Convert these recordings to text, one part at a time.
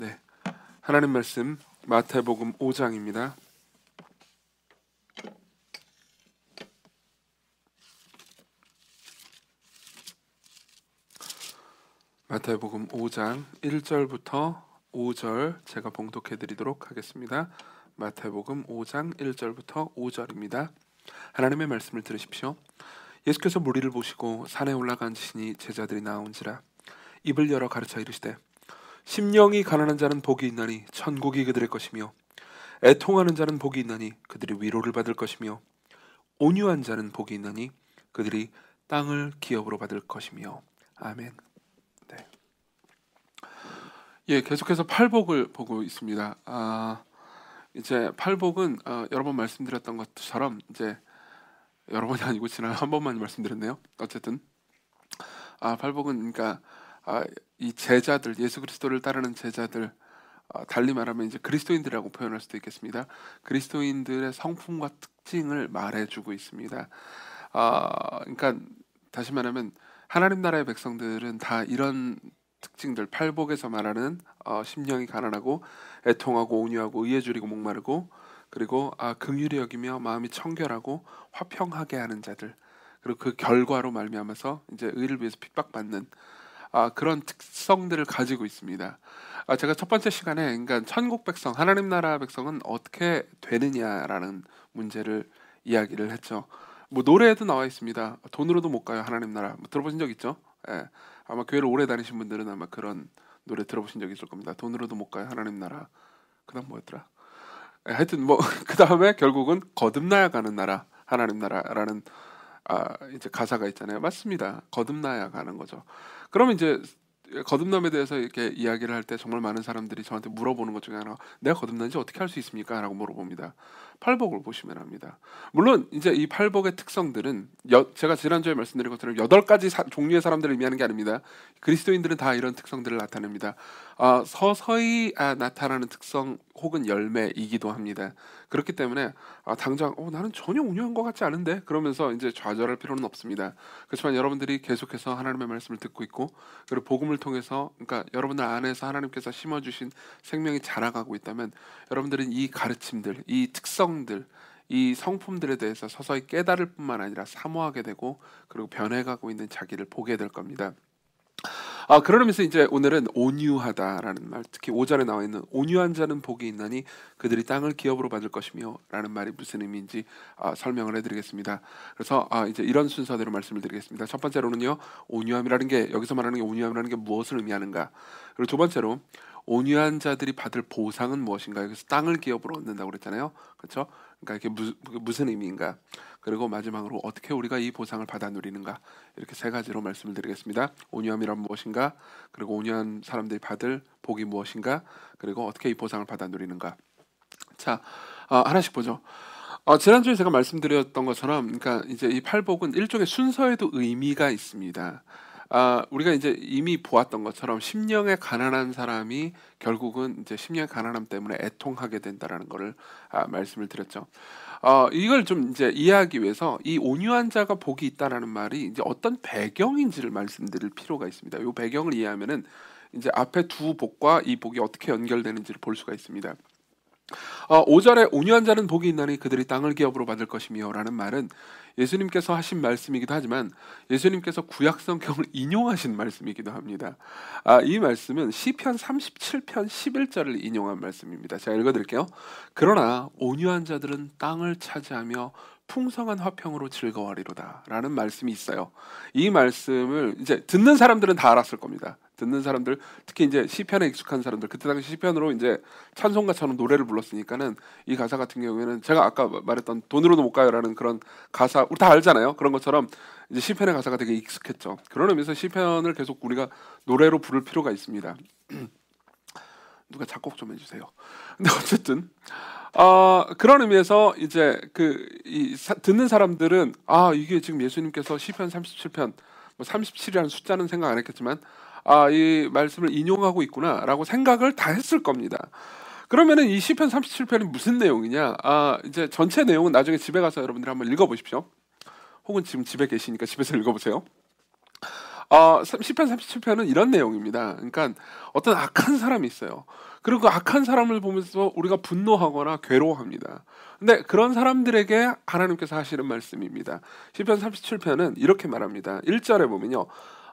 네, 하나님 말씀 마태복음 5장입니다. 마태복음 5장 1절부터 5절 제가 봉독해 드리도록 하겠습니다. 마태복음 5장 1절부터 5절입니다. 하나님의 말씀을 들으십시오. 예수께서 무리를 보시고 산에 올라가 앉으시니 제자들이 나온지라 입을 열어 가르쳐 이르시되 심령이 가난한 자는 복이 있나니 천국이 그들의 것이며 애통하는 자는 복이 있나니 그들이 위로를 받을 것이며 온유한 자는 복이 있나니 그들이 땅을 기업으로 받을 것이며 아멘. 네. 예, 계속해서 팔복을 보고 있습니다. 이제 팔복은 여러 번 말씀드렸던 것처럼 이제 여러 번이 아니고 지난 한 번만 말씀드렸네요. 어쨌든 팔복은 그러니까 이 제자들, 예수 그리스도를 따르는 제자들, 달리 말하면 이제 그리스도인들이라고 표현할 수도 있겠습니다. 그리스도인들의 성품과 특징을 말해주고 있습니다. 그러니까 다시 말하면 하나님 나라의 백성들은 다 이런 특징들, 팔복에서 말하는 심령이 가난하고 애통하고 온유하고 의에 줄이고 목마르고 그리고 긍휼히 여기며 마음이 청결하고 화평하게 하는 자들, 그리고 그 결과로 말미암아서 이제 의를 위해서 핍박받는 그런 특성들을 가지고 있습니다. 제가 첫 번째 시간에 그러니까 천국 백성, 하나님 나라 백성은 어떻게 되느냐라는 문제를 이야기를 했죠. 뭐 노래에도 나와 있습니다. 돈으로도 못 가요 하나님 나라. 뭐 들어보신 적 있죠? 예. 아마 교회를 오래 다니신 분들은 아마 그런 노래 들어보신 적 있을 겁니다. 돈으로도 못 가요 하나님 나라. 그다음 뭐였더라? 하여튼 뭐 그 다음에 결국은 거듭나야 가는 나라, 하나님 나라라는 이제 가사가 있잖아요. 맞습니다. 거듭나야 가는 거죠. 그러면 이제 거듭남에 대해서 이렇게 이야기를 할 때 정말 많은 사람들이 저한테 물어보는 것 중에 하나, 내가 거듭난지 어떻게 할 수 있습니까? 라고 물어봅니다. 팔복을 보시면 합니다. 물론 이제 이 팔복의 특성들은 제가 지난주에 말씀드린 것처럼 8가지 종류의 사람들을 의미하는 게 아닙니다. 그리스도인들은 다 이런 특성들을 나타냅니다. 서서히 나타나는 특성 혹은 열매이기도 합니다. 그렇기 때문에 당장 나는 전혀 온유한 것 같지 않은데 그러면서 이제 좌절할 필요는 없습니다. 그렇지만 여러분들이 계속해서 하나님의 말씀을 듣고 있고 그리고 복음을 통해서, 그러니까 여러분들 안에서 하나님께서 심어주신 생명이 자라가고 있다면 여러분들은 이 가르침들, 이 특성들, 이 성품들에 대해서 서서히 깨달을 뿐만 아니라 사모하게 되고 그리고 변해가고 있는 자기를 보게 될 겁니다. 그런 의미에서 이제 오늘은 온유하다라는 말, 특히 5절에 나와 있는 온유한 자는 복이 있나니 그들이 땅을 기업으로 받을 것이며 라는 말이 무슨 의미인지 설명을 해드리겠습니다. 그래서 이제 이런 순서대로 말씀을 드리겠습니다. 첫 번째로는요, 온유함이라는 게, 여기서 말하는 게 온유함이라는 게 무엇을 의미하는가, 그리고 두 번째로 온유한 자들이 받을 보상은 무엇인가, 여기서 땅을 기업으로 얻는다고 그랬잖아요. 그렇죠? 그러니까 이게 무슨 의미인가, 그리고 마지막으로 어떻게 우리가 이 보상을 받아 누리는가, 이렇게 세 가지로 말씀을 드리겠습니다. 온유함이란 무엇인가, 그리고 온유한 사람들이 받을 복이 무엇인가, 그리고 어떻게 이 보상을 받아 누리는가. 자, 하나씩 보죠. 지난주에 제가 말씀드렸던 것처럼, 그러니까 이제 이 팔복은 일종의 순서에도 의미가 있습니다. 우리가 이제 이미 보았던 것처럼 심령에 가난한 사람이 결국은 이제 심령의 가난함 때문에 애통하게 된다라는 것을 말씀을 드렸죠. 이걸 좀 이제 이해하기 위해서 이 온유한 자가 복이 있다라는 말이 이제 어떤 배경인지를 말씀드릴 필요가 있습니다. 이 배경을 이해하면은 이제 앞에 두 복과 이 복이 어떻게 연결되는지를 볼 수가 있습니다. 5절에 온유한 자는 복이 있나니 그들이 땅을 기업으로 받을 것이며 라는 말은 예수님께서 하신 말씀이기도 하지만 예수님께서 구약 성경을 인용하신 말씀이기도 합니다. 이 말씀은 시편 37편 11절을 인용한 말씀입니다. 제가 읽어드릴게요. 그러나 온유한 자들은 땅을 차지하며 풍성한 화평으로 즐거워하리로다 라는 말씀이 있어요. 이 말씀을 이제 듣는 사람들은 다 알았을 겁니다. 듣는 사람들, 특히 이제 시편에 익숙한 사람들, 그때 당시 시편으로 이제 찬송가처럼 노래를 불렀으니까는 이 가사 같은 경우에는 제가 아까 말했던 돈으로도 못 가요라는 그런 가사 우리 다 알잖아요. 그런 것처럼 이제 시편의 가사가 되게 익숙했죠. 그런 의미에서 시편을 계속 우리가 노래로 부를 필요가 있습니다. 누가 작곡 좀 해주세요. 근데 어쨌든 그런 의미에서 이제 듣는 사람들은 이게 지금 예수님께서 시편 37편, 뭐 37이라는 숫자는 생각 안 했겠지만 이 말씀을 인용하고 있구나라고 생각을 다 했을 겁니다. 그러면은 이 시편 37편이 무슨 내용이냐? 이제 전체 내용은 나중에 집에 가서 여러분들이 한번 읽어보십시오. 혹은 지금 집에 계시니까 집에서 읽어보세요. 시편 37편은 이런 내용입니다. 그러니까 어떤 악한 사람이 있어요. 그리고 그 악한 사람을 보면서 우리가 분노하거나 괴로워합니다. 근데 그런 사람들에게 하나님께서 하시는 말씀입니다. 시편 37편은 이렇게 말합니다. 1절에 보면요.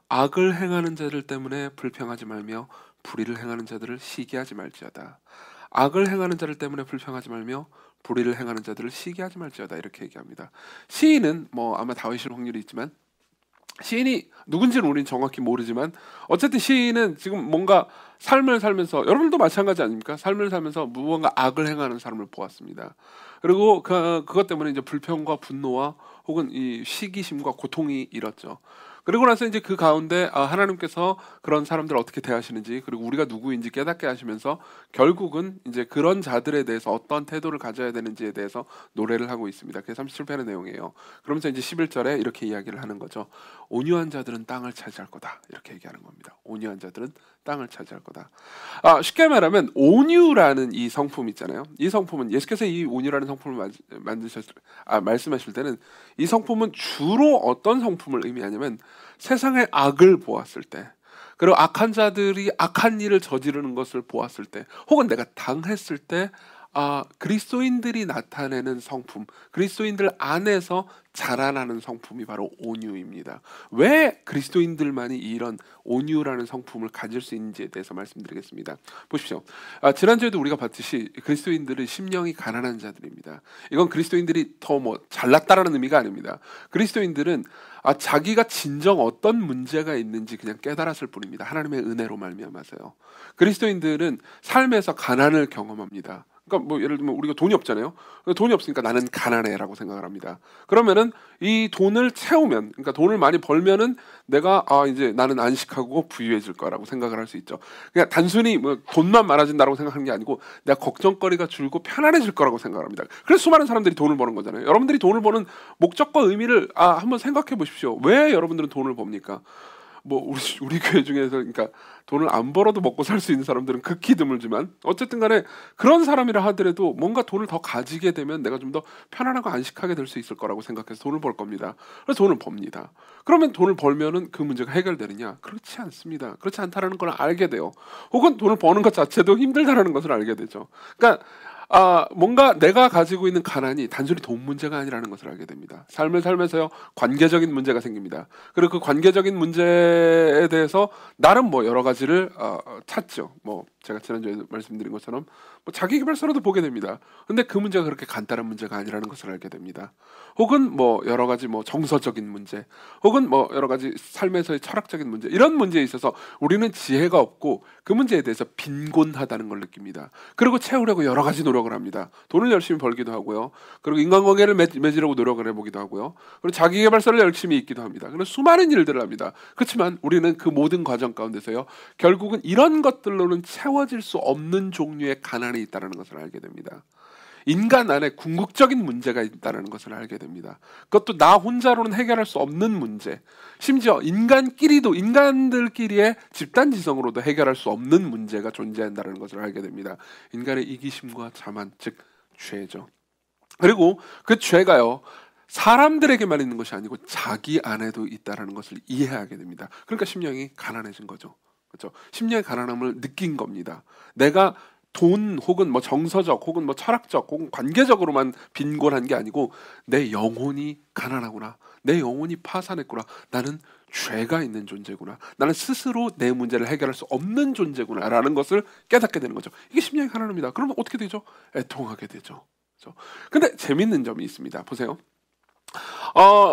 악을 행하는 자들 때문에 불평하지 말며 불의를 행하는 자들을 시기하지 말지어다. 악을 행하는 자들 때문에 불평하지 말며 불의를 행하는 자들을 시기하지 말지어다. 이렇게 얘기합니다. 시인은 뭐 아마 다윗일 확률이 있지만 시인이 누군지는 우리는 정확히 모르지만 어쨌든 시인은 지금 뭔가 삶을 살면서, 여러분도 마찬가지 아닙니까? 삶을 살면서 무언가 악을 행하는 사람을 보았습니다. 그리고 그것 때문에 이제 불평과 분노와 혹은 이 시기심과 고통이 일었죠. 그리고 나서 이제 그 가운데 하나님께서 그런 사람들을 어떻게 대하시는지, 그리고 우리가 누구인지 깨닫게 하시면서 결국은 이제 그런 자들에 대해서 어떤 태도를 가져야 되는지에 대해서 노래를 하고 있습니다. 그게 37편의 내용이에요. 그러면서 이제 11절에 이렇게 이야기를 하는 거죠. 온유한 자들은 땅을 차지할 거다. 이렇게 얘기하는 겁니다. 온유한 자들은 땅을 차지할 거다. 쉽게 말하면 온유라는 이 성품 있잖아요. 이 성품은 예수께서 이 온유라는 성품을 말씀하실 때는 이 성품은 주로 어떤 성품을 의미하냐면 세상의 악을 보았을 때, 그리고 악한 자들이 악한 일을 저지르는 것을 보았을 때, 혹은 내가 당했을 때 그리스도인들이 나타내는 성품, 그리스도인들 안에서 자라나는 성품이 바로 온유입니다. 왜 그리스도인들만이 이런 온유라는 성품을 가질 수 있는지에 대해서 말씀드리겠습니다. 보십시오. 지난주에도 우리가 봤듯이 그리스도인들은 심령이 가난한 자들입니다. 이건 그리스도인들이 더 뭐 잘났다라는 의미가 아닙니다. 그리스도인들은 자기가 진정 어떤 문제가 있는지 그냥 깨달았을 뿐입니다. 하나님의 은혜로 말미암아서요. 그리스도인들은 삶에서 가난을 경험합니다. 그러니까 뭐 예를 들면 우리가 돈이 없잖아요. 돈이 없으니까 나는 가난해라고 생각을 합니다. 그러면은 이 돈을 채우면, 그러니까 돈을 많이 벌면은 내가 이제 나는 안식하고 부유해질 거라고 생각을 할 수 있죠. 그냥 단순히 뭐 돈만 많아진다고 생각하는 게 아니고 내가 걱정거리가 줄고 편안해질 거라고 생각을 합니다. 그래서 수많은 사람들이 돈을 버는 거잖아요. 여러분들이 돈을 버는 목적과 의미를 한번 생각해 보십시오. 왜 여러분들은 돈을 법니까? 뭐 우리 교회 중에서 그러니까 돈을 안 벌어도 먹고 살 수 있는 사람들은 극히 드물지만 어쨌든 간에 그런 사람이라 하더라도 뭔가 돈을 더 가지게 되면 내가 좀 더 편안하고 안식하게 될 수 있을 거라고 생각해서 돈을 벌 겁니다. 그래서 돈을 법니다. 그러면 돈을 벌면은 그 문제가 해결되느냐? 그렇지 않습니다. 그렇지 않다라는 걸 알게 돼요. 혹은 돈을 버는 것 자체도 힘들다라는 것을 알게 되죠. 그러니까 뭔가 내가 가지고 있는 가난이 단순히 돈 문제가 아니라는 것을 알게 됩니다. 삶을 살면서요, 관계적인 문제가 생깁니다. 그리고 그 관계적인 문제에 대해서 나름 뭐 여러 가지를 찾죠. 뭐 제가 지난주에 말씀드린 것처럼 뭐 자기계발서라도 보게 됩니다. 근데 그 문제가 그렇게 간단한 문제가 아니라는 것을 알게 됩니다. 혹은 뭐 여러 가지 뭐 정서적인 문제, 혹은 뭐 여러 가지 삶에서의 철학적인 문제, 이런 문제에 있어서 우리는 지혜가 없고 그 문제에 대해서 빈곤하다는 걸 느낍니다. 그리고 채우려고 여러 가지 노력을 합니다. 돈을 열심히 벌기도 하고요. 그리고 인간관계를 맺으려고 노력을 해보기도 하고요. 그리고 자기계발서를 열심히 읽기도 합니다. 그래서 수많은 일들을 합니다. 그렇지만 우리는 그 모든 과정 가운데서요, 결국은 이런 것들로는 채워질 수 없는 종류의 가난이 있다는 것을 알게 됩니다. 인간 안에 궁극적인 문제가 있다는 것을 알게 됩니다. 그것도 나 혼자로는 해결할 수 없는 문제, 심지어 인간들끼리의 집단지성으로도 해결할 수 없는 문제가 존재한다는 것을 알게 됩니다. 인간의 이기심과 자만, 즉 죄죠. 그리고 그 죄가요, 사람들에게만 있는 것이 아니고 자기 안에도 있다는 것을 이해하게 됩니다. 그러니까 심령이 가난해진 거죠. 그렇죠? 심령의 가난함을 느낀 겁니다. 내가 돈 혹은 뭐 정서적 혹은 뭐 철학적 혹은 관계적으로만 빈곤한 게 아니고 내 영혼이 가난하구나. 내 영혼이 파산했구나. 나는 죄가 있는 존재구나. 나는 스스로 내 문제를 해결할 수 없는 존재구나 라는 것을 깨닫게 되는 거죠. 이게 심령의 가난입니다. 그러면 어떻게 되죠? 애통하게 되죠. 그렇죠? 근데 재밌는 점이 있습니다. 보세요.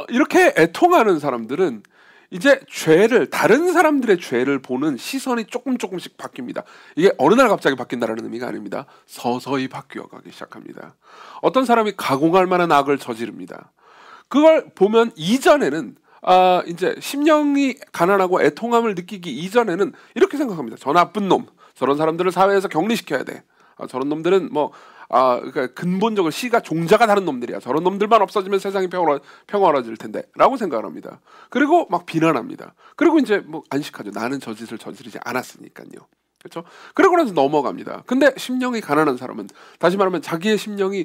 이렇게 애통하는 사람들은 이제 다른 사람들의 죄를 보는 시선이 조금씩 바뀝니다. 이게 어느 날 갑자기 바뀐다는 의미가 아닙니다. 서서히 바뀌어가기 시작합니다. 어떤 사람이 가공할 만한 악을 저지릅니다. 그걸 보면 이전에는 이제 심령이 가난하고 애통함을 느끼기 이전에는 이렇게 생각합니다. 저 나쁜 놈, 저런 사람들을 사회에서 격리시켜야 돼. 저런 놈들은 그러니까 근본적으로 씨가 종자가 다른 놈들이야. 저런 놈들만 없어지면 세상이 평화로워질 텐데 라고 생각을 합니다. 그리고 막 비난합니다. 그리고 이제 뭐 안식하죠. 나는 저 짓을 저지르지 않았으니까요. 그렇죠? 그러고 나서 넘어갑니다. 근데 심령이 가난한 사람은, 다시 말하면 자기의 심령이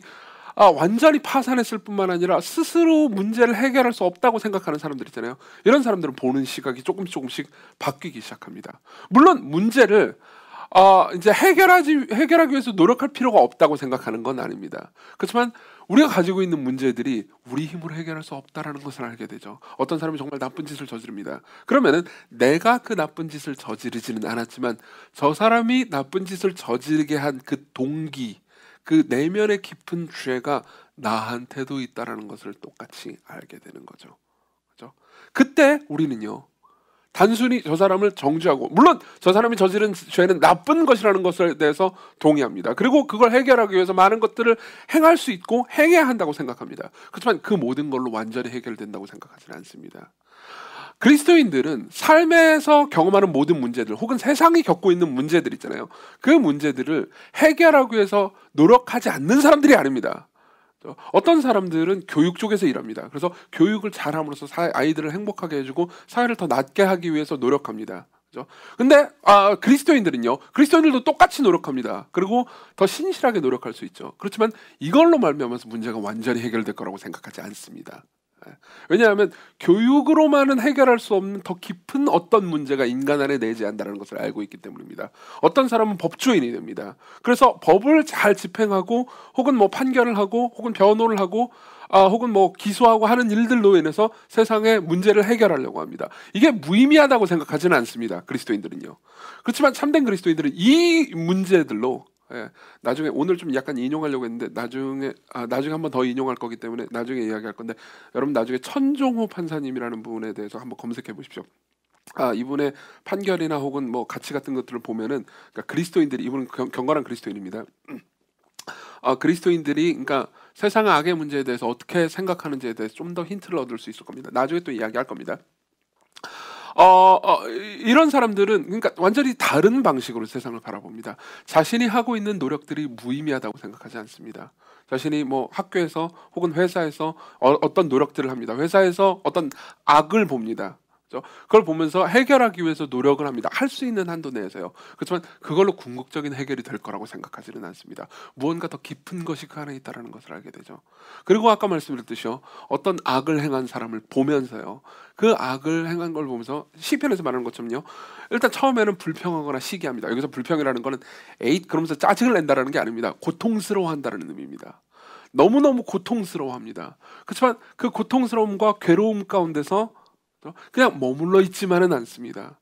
완전히 파산했을 뿐만 아니라 스스로 문제를 해결할 수 없다고 생각하는 사람들 있잖아요. 이런 사람들은 보는 시각이 조금씩 바뀌기 시작합니다. 물론 문제를 이제 해결하기 위해서 노력할 필요가 없다고 생각하는 건 아닙니다. 그렇지만 우리가 가지고 있는 문제들이 우리 힘으로 해결할 수 없다라는 것을 알게 되죠. 어떤 사람이 정말 나쁜 짓을 저지릅니다. 그러면은 내가 그 나쁜 짓을 저지르지는 않았지만 저 사람이 나쁜 짓을 저지르게 한 그 동기, 그 내면의 깊은 죄가 나한테도 있다라는 것을 똑같이 알게 되는 거죠. 그렇죠? 그때 우리는요, 단순히 저 사람을 정죄하고, 물론 저 사람이 저지른 죄는 나쁜 것이라는 것에 대해서 동의합니다. 그리고 그걸 해결하기 위해서 많은 것들을 행할 수 있고 행해야 한다고 생각합니다. 그렇지만 그 모든 걸로 완전히 해결된다고 생각하지는 않습니다. 그리스도인들은 삶에서 경험하는 모든 문제들 혹은 세상이 겪고 있는 문제들 있잖아요. 그 문제들을 해결하기 위해서 노력하지 않는 사람들이 아닙니다. 어떤 사람들은 교육 쪽에서 일합니다. 그래서 교육을 잘함으로써 아이들을 행복하게 해주고 사회를 더 낫게 하기 위해서 노력합니다. 그죠? 근데 그리스도인들은요, 그리스도인들도 똑같이 노력합니다. 그리고 더 신실하게 노력할 수 있죠. 그렇지만 이걸로 말미암아서 문제가 완전히 해결될 거라고 생각하지 않습니다. 왜냐하면 교육으로만은 해결할 수 없는 더 깊은 어떤 문제가 인간 안에 내재한다는 것을 알고 있기 때문입니다. 어떤 사람은 법조인이 됩니다. 그래서 법을 잘 집행하고 혹은 뭐 판결을 하고 혹은 변호를 하고 혹은 뭐 기소하고 하는 일들로 인해서 세상의 문제를 해결하려고 합니다. 이게 무의미하다고 생각하지는 않습니다. 그리스도인들은요. 그렇지만 참된 그리스도인들은 이 문제들로, 나중에 오늘 좀 약간 인용하려고 했는데 나중에 한번 더 인용할 거기 때문에 나중에 이야기할 건데, 여러분 나중에 천종호 판사님이라는 분에 대해서 한번 검색해 보십시오. 이분의 판결이나 혹은 뭐 가치 같은 것들을 보면은, 그러니까 그리스도인들이, 이분은 경건한 그리스도인입니다. 그리스도인들이 그러니까 세상의 악의 문제에 대해서 어떻게 생각하는지에 대해서 좀 더 힌트를 얻을 수 있을 겁니다. 나중에 또 이야기할 겁니다. 이런 사람들은 그러니까 완전히 다른 방식으로 세상을 바라봅니다. 자신이 하고 있는 노력들이 무의미하다고 생각하지 않습니다. 자신이 뭐 학교에서 혹은 회사에서 어떤 노력들을 합니다. 회사에서 어떤 악을 봅니다. 그렇죠? 그걸 보면서 해결하기 위해서 노력을 합니다. 할 수 있는 한도 내에서요. 그렇지만 그걸로 궁극적인 해결이 될 거라고 생각하지는 않습니다. 무언가 더 깊은 것이 그 안에 있다는 것을 알게 되죠. 그리고 아까 말씀드렸듯이요, 어떤 악을 행한 사람을 보면서요, 그 악을 행한 걸 보면서 시편에서 말하는 것처럼요, 일단 처음에는 불평하거나 시기합니다. 여기서 불평이라는 거는 그러면서 짜증을 낸다라는 게 아닙니다. 고통스러워한다는 의미입니다. 너무너무 고통스러워합니다. 그렇지만 그 고통스러움과 괴로움 가운데서 그냥 머물러 있지만은 않습니다.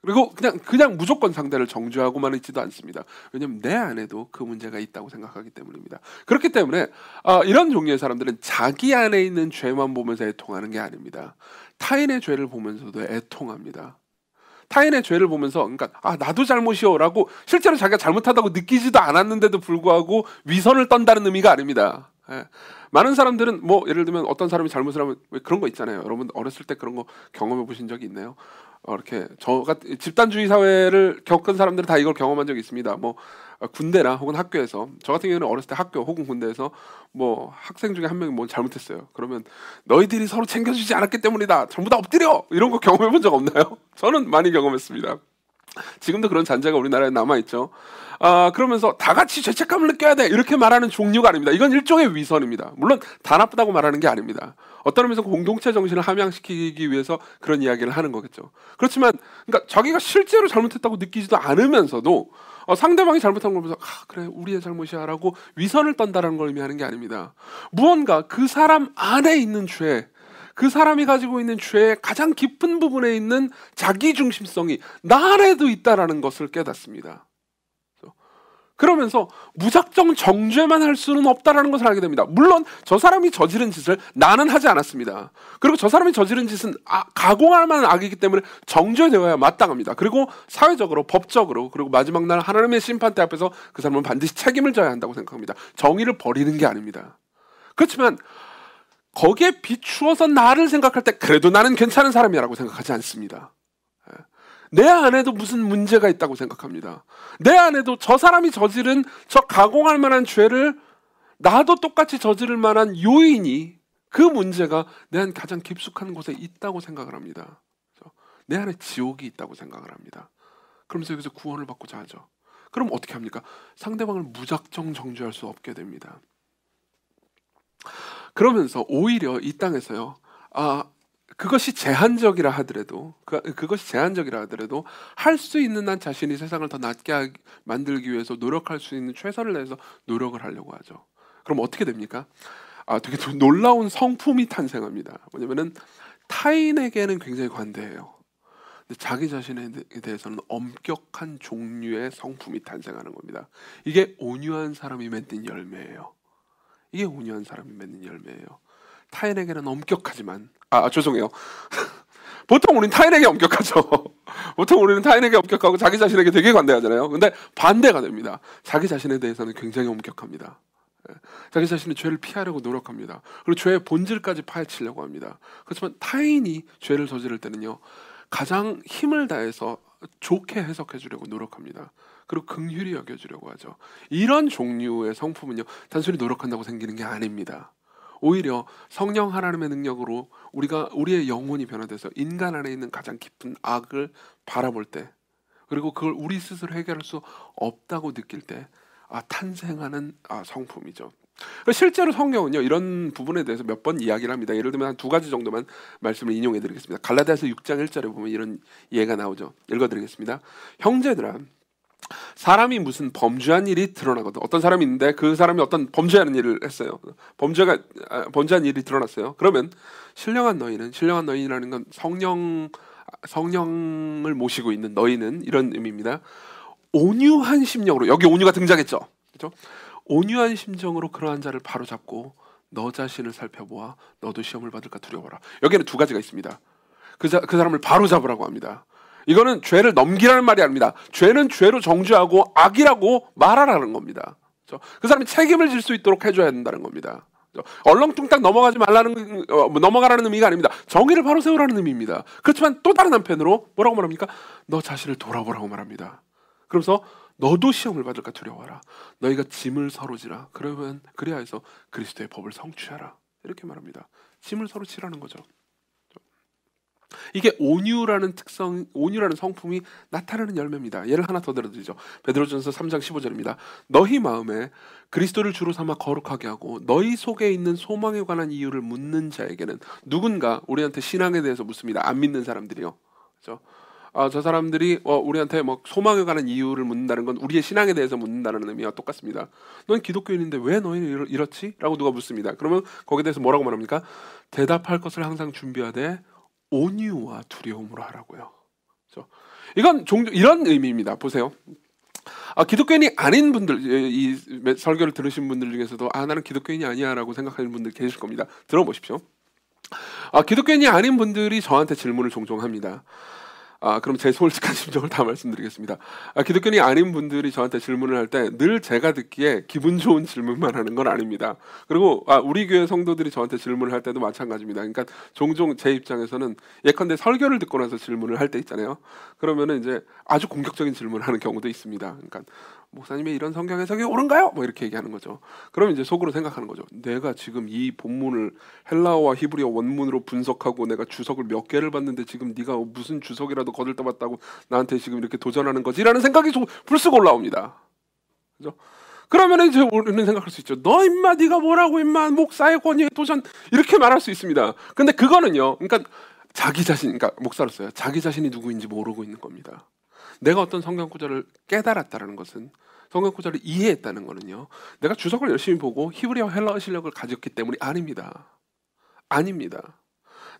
그리고 그냥 무조건 상대를 정죄하고만 있지도 않습니다. 왜냐하면 내 안에도 그 문제가 있다고 생각하기 때문입니다. 그렇기 때문에 이런 종류의 사람들은 자기 안에 있는 죄만 보면서 애통하는 게 아닙니다. 타인의 죄를 보면서도 애통합니다. 타인의 죄를 보면서, 그러니까 나도 잘못이요라고 실제로 자기가 잘못하다고 느끼지도 않았는데도 불구하고 위선을 떤다는 의미가 아닙니다. 많은 사람들은 뭐 예를 들면 어떤 사람이 잘못을 하면 왜 그런 거 있잖아요. 여러분 어렸을 때 그런 거 경험해 보신 적이 있나요? 이렇게 집단주의 사회를 겪은 사람들은 다 이걸 경험한 적이 있습니다. 뭐 군대나 혹은 학교에서, 저 같은 경우는 어렸을 때 학교 혹은 군대에서 뭐 학생 중에 한 명이 뭐 잘못했어요. 그러면 너희들이 서로 챙겨주지 않았기 때문이다, 전부 다 엎드려, 이런 거 경험해 본 적 없나요? 저는 많이 경험했습니다. 지금도 그런 잔재가 우리나라에 남아있죠. 그러면서 다 같이 죄책감을 느껴야 돼, 이렇게 말하는 종류가 아닙니다. 이건 일종의 위선입니다. 물론 다 나쁘다고 말하는 게 아닙니다. 어떤 의미에서 공동체 정신을 함양시키기 위해서 그런 이야기를 하는 거겠죠. 그렇지만 그러니까 자기가 실제로 잘못했다고 느끼지도 않으면서도 상대방이 잘못한 걸 보면서 그래 우리의 잘못이야 라고 위선을 떤다는 걸 의미하는 게 아닙니다. 무언가 그 사람 안에 있는 죄, 그 사람이 가지고 있는 죄의 가장 깊은 부분에 있는 자기중심성이 나 안에도 있다라는 것을 깨닫습니다. 그러면서 무작정 정죄만 할 수는 없다라는 것을 알게 됩니다. 물론 저 사람이 저지른 짓을 나는 하지 않았습니다. 그리고 저 사람이 저지른 짓은 가공할 만한 악이기 때문에 정죄되어야 마땅합니다. 그리고 사회적으로, 법적으로, 그리고 마지막 날 하나님의 심판대 앞에서 그 사람은 반드시 책임을 져야 한다고 생각합니다. 정의를 버리는 게 아닙니다. 그렇지만 거기에 비추어서 나를 생각할 때 그래도 나는 괜찮은 사람이라고 생각하지 않습니다. 내 안에도 무슨 문제가 있다고 생각합니다. 내 안에도 저 사람이 저지른 저 가공할 만한 죄를 나도 똑같이 저지를 만한 요인이, 그 문제가 내 안 가장 깊숙한 곳에 있다고 생각을 합니다. 내 안에 지옥이 있다고 생각을 합니다. 그러면서 여기서 구원을 받고자 하죠. 그럼 어떻게 합니까? 상대방을 무작정 정죄할 수 없게 됩니다. 그러면서 오히려 이 땅에서요. 그것이 제한적이라 하더라도 그것이 제한적이라 하더라도 할 수 있는 한 자신이 세상을 더 낫게 만들기 위해서 노력할 수 있는 최선을 다해서 노력을 하려고 하죠. 그럼 어떻게 됩니까? 되게 놀라운 성품이 탄생합니다. 뭐냐면은 타인에게는 굉장히 관대해요. 근데 자기 자신에 대해서는 엄격한 종류의 성품이 탄생하는 겁니다. 이게 온유한 사람이 맺는 열매예요. 이게 온유한 사람이 맺는 열매예요. 타인에게는 엄격하지만 죄송해요. 보통 우리는 타인에게 엄격하죠. 보통 우리는 타인에게 엄격하고 자기 자신에게 되게 관대하잖아요. 근데 반대가 됩니다. 자기 자신에 대해서는 굉장히 엄격합니다. 자기 자신의 죄를 피하려고 노력합니다. 그리고 죄의 본질까지 파헤치려고 합니다. 그렇지만 타인이 죄를 저지를 때는요, 가장 힘을 다해서 좋게 해석해 주려고 노력합니다. 그리고 긍휼히 여겨주려고 하죠. 이런 종류의 성품은요, 단순히 노력한다고 생기는 게 아닙니다. 오히려 성령 하나님의 능력으로 우리의 영혼이 변화돼서 인간 안에 있는 가장 깊은 악을 바라볼 때, 그리고 그걸 우리 스스로 해결할 수 없다고 느낄 때 탄생하는 성품이죠. 실제로 성경은요, 이런 부분에 대해서 몇 번 이야기를 합니다. 예를 들면 한 두 가지 정도만 말씀을 인용해 드리겠습니다. 갈라디아서 6장 1절에 보면 이런 예가 나오죠. 읽어 드리겠습니다. 형제들아, 사람이 무슨 범죄한 일이 드러나거든. 어떤 사람이 있는데 그 사람이 어떤 범죄하는 일을 했어요. 범죄한 일이 드러났어요. 그러면 신령한 너희라는 건 성령을 모시고 있는 너희는, 이런 의미입니다. 온유한 심령으로, 여기 온유가 등장했죠. 그렇죠? 온유한 심정으로 그러한 자를 바로잡고 너 자신을 살펴보아 너도 시험을 받을까 두려워라. 여기에는 두 가지가 있습니다. 그 사람을 바로잡으라고 합니다. 이거는 죄를 넘기라는 말이 아닙니다. 죄는 죄로 정죄하고 악이라고 말하라는 겁니다. 그렇죠? 그 사람이 책임을 질 수 있도록 해줘야 된다는 겁니다. 그렇죠? 얼렁뚱땅 넘어가라는 의미가 아닙니다. 정의를 바로 세우라는 의미입니다. 그렇지만 또 다른 한편으로 뭐라고 말합니까? 너 자신을 돌아보라고 말합니다. 그러면서 너도 시험을 받을까 두려워하라. 너희가 짐을 서로 지라. 그래야 해서 그리스도의 법을 성취하라. 이렇게 말합니다. 짐을 서로 지라는 거죠. 이게 온유라는 성품이 나타나는 열매입니다. 예를 하나 더 들어드리죠. 베드로전서 3장 15절입니다. 너희 마음에 그리스도를 주로 삼아 거룩하게 하고 너희 속에 있는 소망에 관한 이유를 묻는 자에게는, 누군가 우리한테 신앙에 대해서 묻습니다. 안 믿는 사람들이요. 그렇죠? 저 사람들이 우리한테 소망에 관한 이유를 묻는다는 건 우리의 신앙에 대해서 묻는다는 의미와 똑같습니다. 넌 기독교인인데 왜 너희는 이렇지? 라고 누가 묻습니다. 그러면 거기에 대해서 뭐라고 말합니까? 대답할 것을 항상 준비하되 온유와 두려움으로 하라고요. 그렇죠? 이건 이런 의미입니다. 보세요. 기독교인이 아닌 분들, 이 설교를 들으신 분들 중에서도 나는 기독교인이 아니야 라고 생각하는 분들 계실 겁니다. 들어보십시오. 기독교인이 아닌 분들이 저한테 질문을 종종 합니다. 그럼 제 솔직한 심정을 다 말씀드리겠습니다. 기독교인이 아닌 분들이 저한테 질문을 할 때 늘 제가 듣기에 기분 좋은 질문만 하는 건 아닙니다. 그리고 우리 교회 성도들이 저한테 질문을 할 때도 마찬가지입니다. 그러니까 종종 제 입장에서는 예컨대 설교를 듣고 나서 질문을 할 때 있잖아요. 그러면은 이제 아주 공격적인 질문을 하는 경우도 있습니다. 그러니까 목사님의 이런 성경 해석이 옳은가요? 이렇게 얘기하는 거죠. 그럼 이제 속으로 생각하는 거죠. 내가 지금 이 본문을 헬라어와 히브리어 원문으로 분석하고 내가 주석을 몇 개를 봤는데 지금 네가 무슨 주석이라도 거들떠봤다고 나한테 지금 이렇게 도전하는 거지라는 생각이 불쑥 올라옵니다. 그죠? 그러면 이제 우리는 생각할 수 있죠. 너 임마 네가 뭐라고 임마 목사의 권위에 도전, 이렇게 말할 수 있습니다. 근데 그거는요, 그러니까 자기 자신, 그러니까 목사로서요, 자기 자신이 누구인지 모르고 있는 겁니다. 내가 어떤 성경 구절을 깨달았다는 것은, 성경 구절을 이해했다는 것은요, 내가 주석을 열심히 보고 히브리어 헬라어 실력을 가졌기 때문이 아닙니다.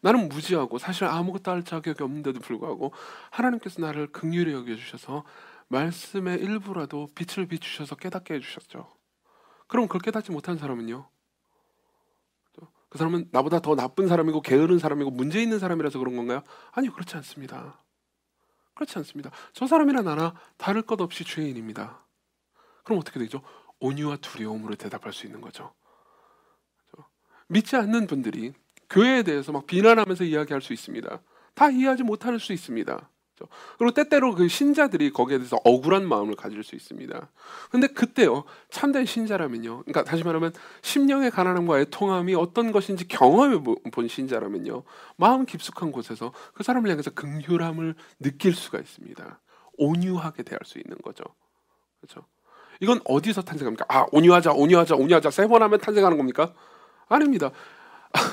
나는 무지하고 사실 아무것도 할 자격이 없는데도 불구하고 하나님께서 나를 긍휼히 여겨주셔서 말씀의 일부라도 빛을 비추셔서 깨닫게 해주셨죠. 그럼 그걸 깨닫지 못한 사람은요, 그 사람은 나보다 더 나쁜 사람이고 게으른 사람이고 문제 있는 사람이라서 그런 건가요? 아니요, 그렇지 않습니다. 저 사람이나 나나 다를 것 없이 죄인입니다. 그럼 어떻게 되죠? 온유와 두려움으로 대답할 수 있는 거죠. 믿지 않는 분들이 교회에 대해서 막 비난하면서 이야기할 수 있습니다. 다 이해하지 못할 수 있습니다. 그리고 때때로 그 신자들이 거기에 대해서 억울한 마음을 가질 수 있습니다. 근데 그때요, 참된 신자라면요, 그러니까 다시 말하면 심령의 가난함과 애통함이 어떤 것인지 경험해 본 신자라면요, 마음 깊숙한 곳에서 그 사람을 향해서 긍휼함을 느낄 수가 있습니다. 온유하게 대할 수 있는 거죠. 그렇죠? 이건 어디서 탄생합니까? 온유하자 3번 하면 탄생하는 겁니까? 아닙니다.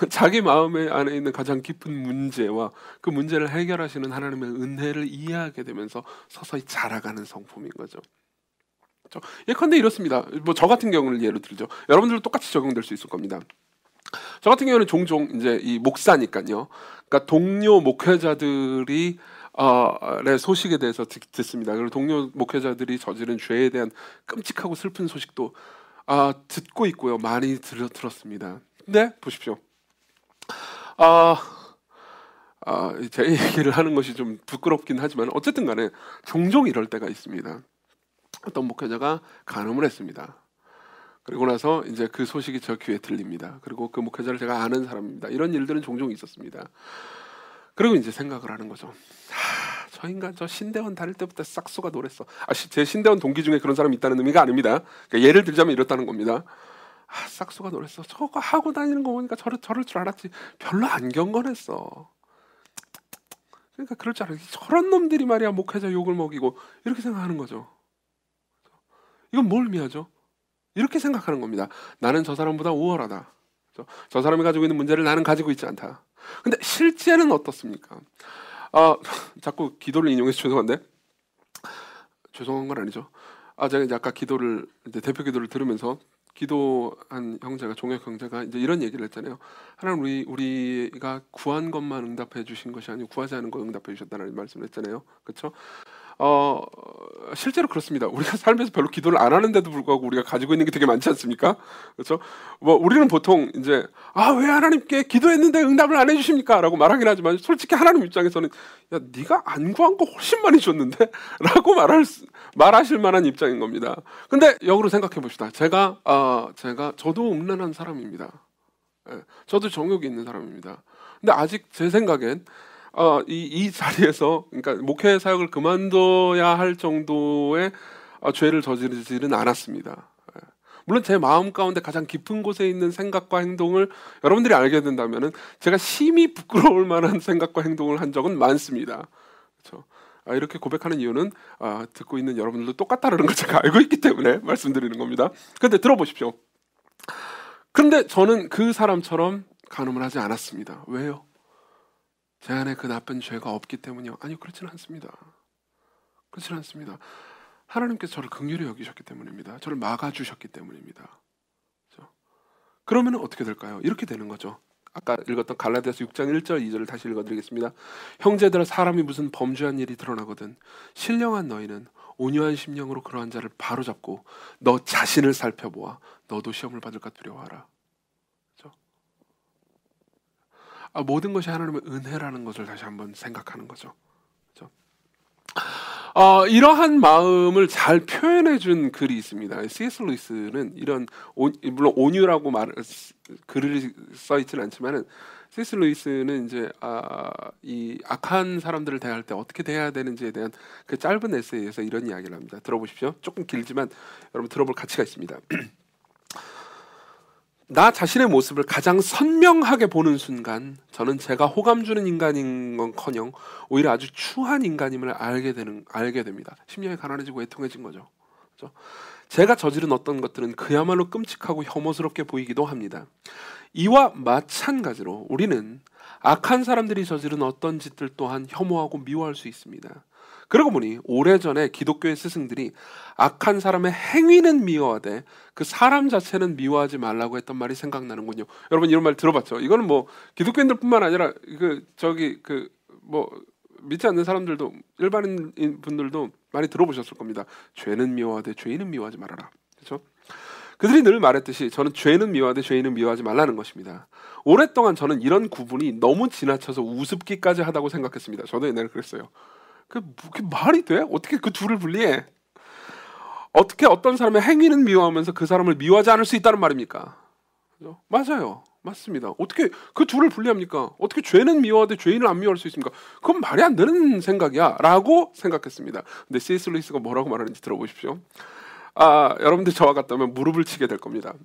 자기 마음에 안에 있는 가장 깊은 문제와 그 문제를 해결하시는 하나님의 은혜를 이해하게 되면서 서서히 자라가는 성품인 거죠. 예컨대 이렇습니다. 뭐 저 같은 경우를 예로 들죠. 여러분들도 똑같이 적용될 수 있을 겁니다. 저 같은 경우는 종종 이제 이 목사니까요. 그러니까 동료 목회자들이 의 소식에 대해서 듣습니다. 그리고 동료 목회자들이 저지른 죄에 대한 끔찍하고 슬픈 소식도 듣고 있고요. 많이 들었습니다. 근데 보십시오. 제 얘기를 하는 것이 좀 부끄럽긴 하지만 어쨌든 간에 종종 이럴 때가 있습니다. 어떤 목회자가 간음을 했습니다. 그리고 나서 이제 그 소식이 저 귀에 들립니다. 그리고 그 목회자를 제가 아는 사람입니다. 이런 일들은 종종 있었습니다. 그리고 이제 생각을 하는 거죠. 저 인간 저 신대원 다닐 때부터 싹수가 노랬어. 제 신대원 동기 중에 그런 사람이 있다는 의미가 아닙니다. 그러니까 예를 들자면 이렇다는 겁니다. 싹수가 노랬어. 저거 하고 다니는 거 보니까 저럴 줄 알았지. 별로 안 경건했어. 그러니까 그럴 줄 알았지. 저런 놈들이 말이야 목회자 욕을 먹이고 이렇게 생각하는 거죠. 이건 뭘 의미하죠? 이렇게 생각하는 겁니다. 나는 저 사람보다 우월하다. 저 사람이 가지고 있는 문제를 나는 가지고 있지 않다. 근데 실제는 어떻습니까? 자꾸 기도를 인용해서 죄송한데 죄송한 건 아니죠. 제가 이제 아까 기도를 이제 대표 기도를 들으면서 기도한 형제가 종혁 형제가 이제 이런 얘기를 했잖아요. 하나님 우리가 구한 것만 응답해 주신 것이 아니고 구하지 않은 것 응답해 주셨다는 말씀을 했잖아요. 그렇죠? 실제로 그렇습니다. 우리가 살면서 별로 기도를 안 하는데도 불구하고 우리가 가지고 있는 게 되게 많지 않습니까? 그렇죠? 뭐 우리는 보통 이제 왜 하나님께 기도했는데 응답을 안 해주십니까? 라고 말하긴 하지만 솔직히 하나님 입장에서는 야 네가 안 구한 거 훨씬 많이 줬는데? 라고 말하실 만한 입장인 겁니다. 근데 역으로 생각해 봅시다. 저도 음란한 사람입니다. 저도 정욕이 있는 사람입니다. 근데 아직 제 생각엔 이 자리에서 그러니까 목회 사역을 그만둬야 할 정도의 죄를 저지르지는 않았습니다. 물론 제 마음 가운데 가장 깊은 곳에 있는 생각과 행동을 여러분들이 알게 된다면은 제가 심히 부끄러울 만한 생각과 행동을 한 적은 많습니다. 그렇죠? 이렇게 고백하는 이유는 듣고 있는 여러분들도 똑같다는 걸 제가 알고 있기 때문에 말씀드리는 겁니다. 근데 들어보십시오. 근데 저는 그 사람처럼 간음을 하지 않았습니다. 왜요? 제 안에 그 나쁜 죄가 없기 때문이요. 아니요, 그렇지는 않습니다. 그렇지는 않습니다. 하나님께서 저를 긍휼히 여기셨기 때문입니다. 저를 막아주셨기 때문입니다. 그렇죠? 그러면 어떻게 될까요? 이렇게 되는 거죠. 아까 읽었던 갈라디아서 6장 1절 2절을 다시 읽어드리겠습니다. 형제들아 사람이 무슨 범죄한 일이 드러나거든 신령한 너희는 온유한 심령으로 그러한 자를 바로잡고 너 자신을 살펴보아 너도 시험을 받을까 두려워하라. 모든 것이 하나님의 은혜라는 것을 다시 한번 생각하는 거죠. 그렇죠? 이러한 마음을 잘 표현해 준 글이 있습니다. C.S. 루이스는 이런 물론 온유라고 글을 써 있지는 않지만은 C.S. 루이스는 이제 이 악한 사람들을 대할 때 어떻게 대해야 되는지에 대한 그 짧은 에세이에서 이런 이야기를 합니다. 들어보십시오. 조금 길지만 여러분 들어볼 가치가 있습니다. 나 자신의 모습을 가장 선명하게 보는 순간 저는 제가 호감 주는 인간인 건커녕 오히려 아주 추한 인간임을 알게 됩니다. 심령이 가난해지고 애통해진 거죠. 그렇죠? 제가 저지른 어떤 것들은 그야말로 끔찍하고 혐오스럽게 보이기도 합니다. 이와 마찬가지로 우리는 악한 사람들이 저지른 어떤 짓들 또한 혐오하고 미워할 수 있습니다. 그러고 보니 오래전에 기독교의 스승들이 악한 사람의 행위는 미워하되 그 사람 자체는 미워하지 말라고 했던 말이 생각나는군요. 여러분 이런 말 들어봤죠? 이거는 뭐 기독교인들뿐만 아니라 뭐 믿지 않는 사람들도 일반인 분들도 많이 들어보셨을 겁니다. 죄는 미워하되 죄인은 미워하지 말아라. 그렇죠? 그들이 늘 말했듯이 저는 죄는 미워하되 죄인은 미워하지 말라는 것입니다. 오랫동안 저는 이런 구분이 너무 지나쳐서 우습기까지 하다고 생각했습니다. 저도 옛날에 그랬어요. 그게 말이 돼? 어떻게 그 둘을 분리해? 어떻게 어떤 사람의 행위는 미워하면서 그 사람을 미워하지 않을 수 있다는 말입니까? 그죠? 맞아요. 맞습니다. 어떻게 그 둘을 분리합니까? 어떻게 죄는 미워하되 죄인을 안 미워할 수 있습니까? 그건 말이 안 되는 생각이야 라고 생각했습니다. 근데 C.S. 루이스가 뭐라고 말하는지 들어보십시오. 여러분들 저와 같다면 무릎을 치게 될 겁니다.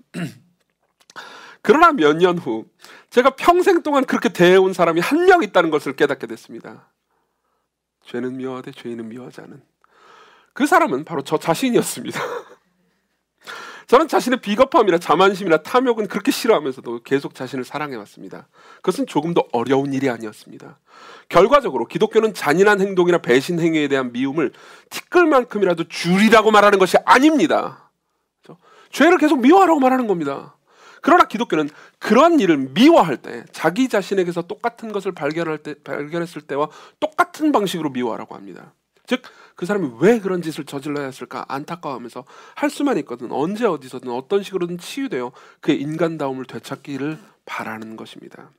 그러나 몇 년 후 제가 평생 동안 그렇게 대해온 사람이 한 명 있다는 것을 깨닫게 됐습니다. 죄는 미워하되 죄인은 미워하지 않은 그 사람은 바로 저 자신이었습니다. 저는 자신의 비겁함이나 자만심이나 탐욕은 그렇게 싫어하면서도 계속 자신을 사랑해왔습니다. 그것은 조금도 어려운 일이 아니었습니다. 결과적으로 기독교는 잔인한 행동이나 배신 행위에 대한 미움을 티끌만큼이라도 줄이라고 말하는 것이 아닙니다. 그렇죠? 죄를 계속 미워하라고 말하는 겁니다. 그러나 기독교는 그런 일을 미워할 때, 자기 자신에게서 똑같은 것을 발견했을 때와 똑같은 방식으로 미워하라고 합니다. 즉 그 사람이 왜 그런 짓을 저질러야 했을까 안타까워하면서 할 수만 있거든 언제 어디서든 어떤 식으로든 치유되어 그의 인간다움을 되찾기를 바라는 것입니다.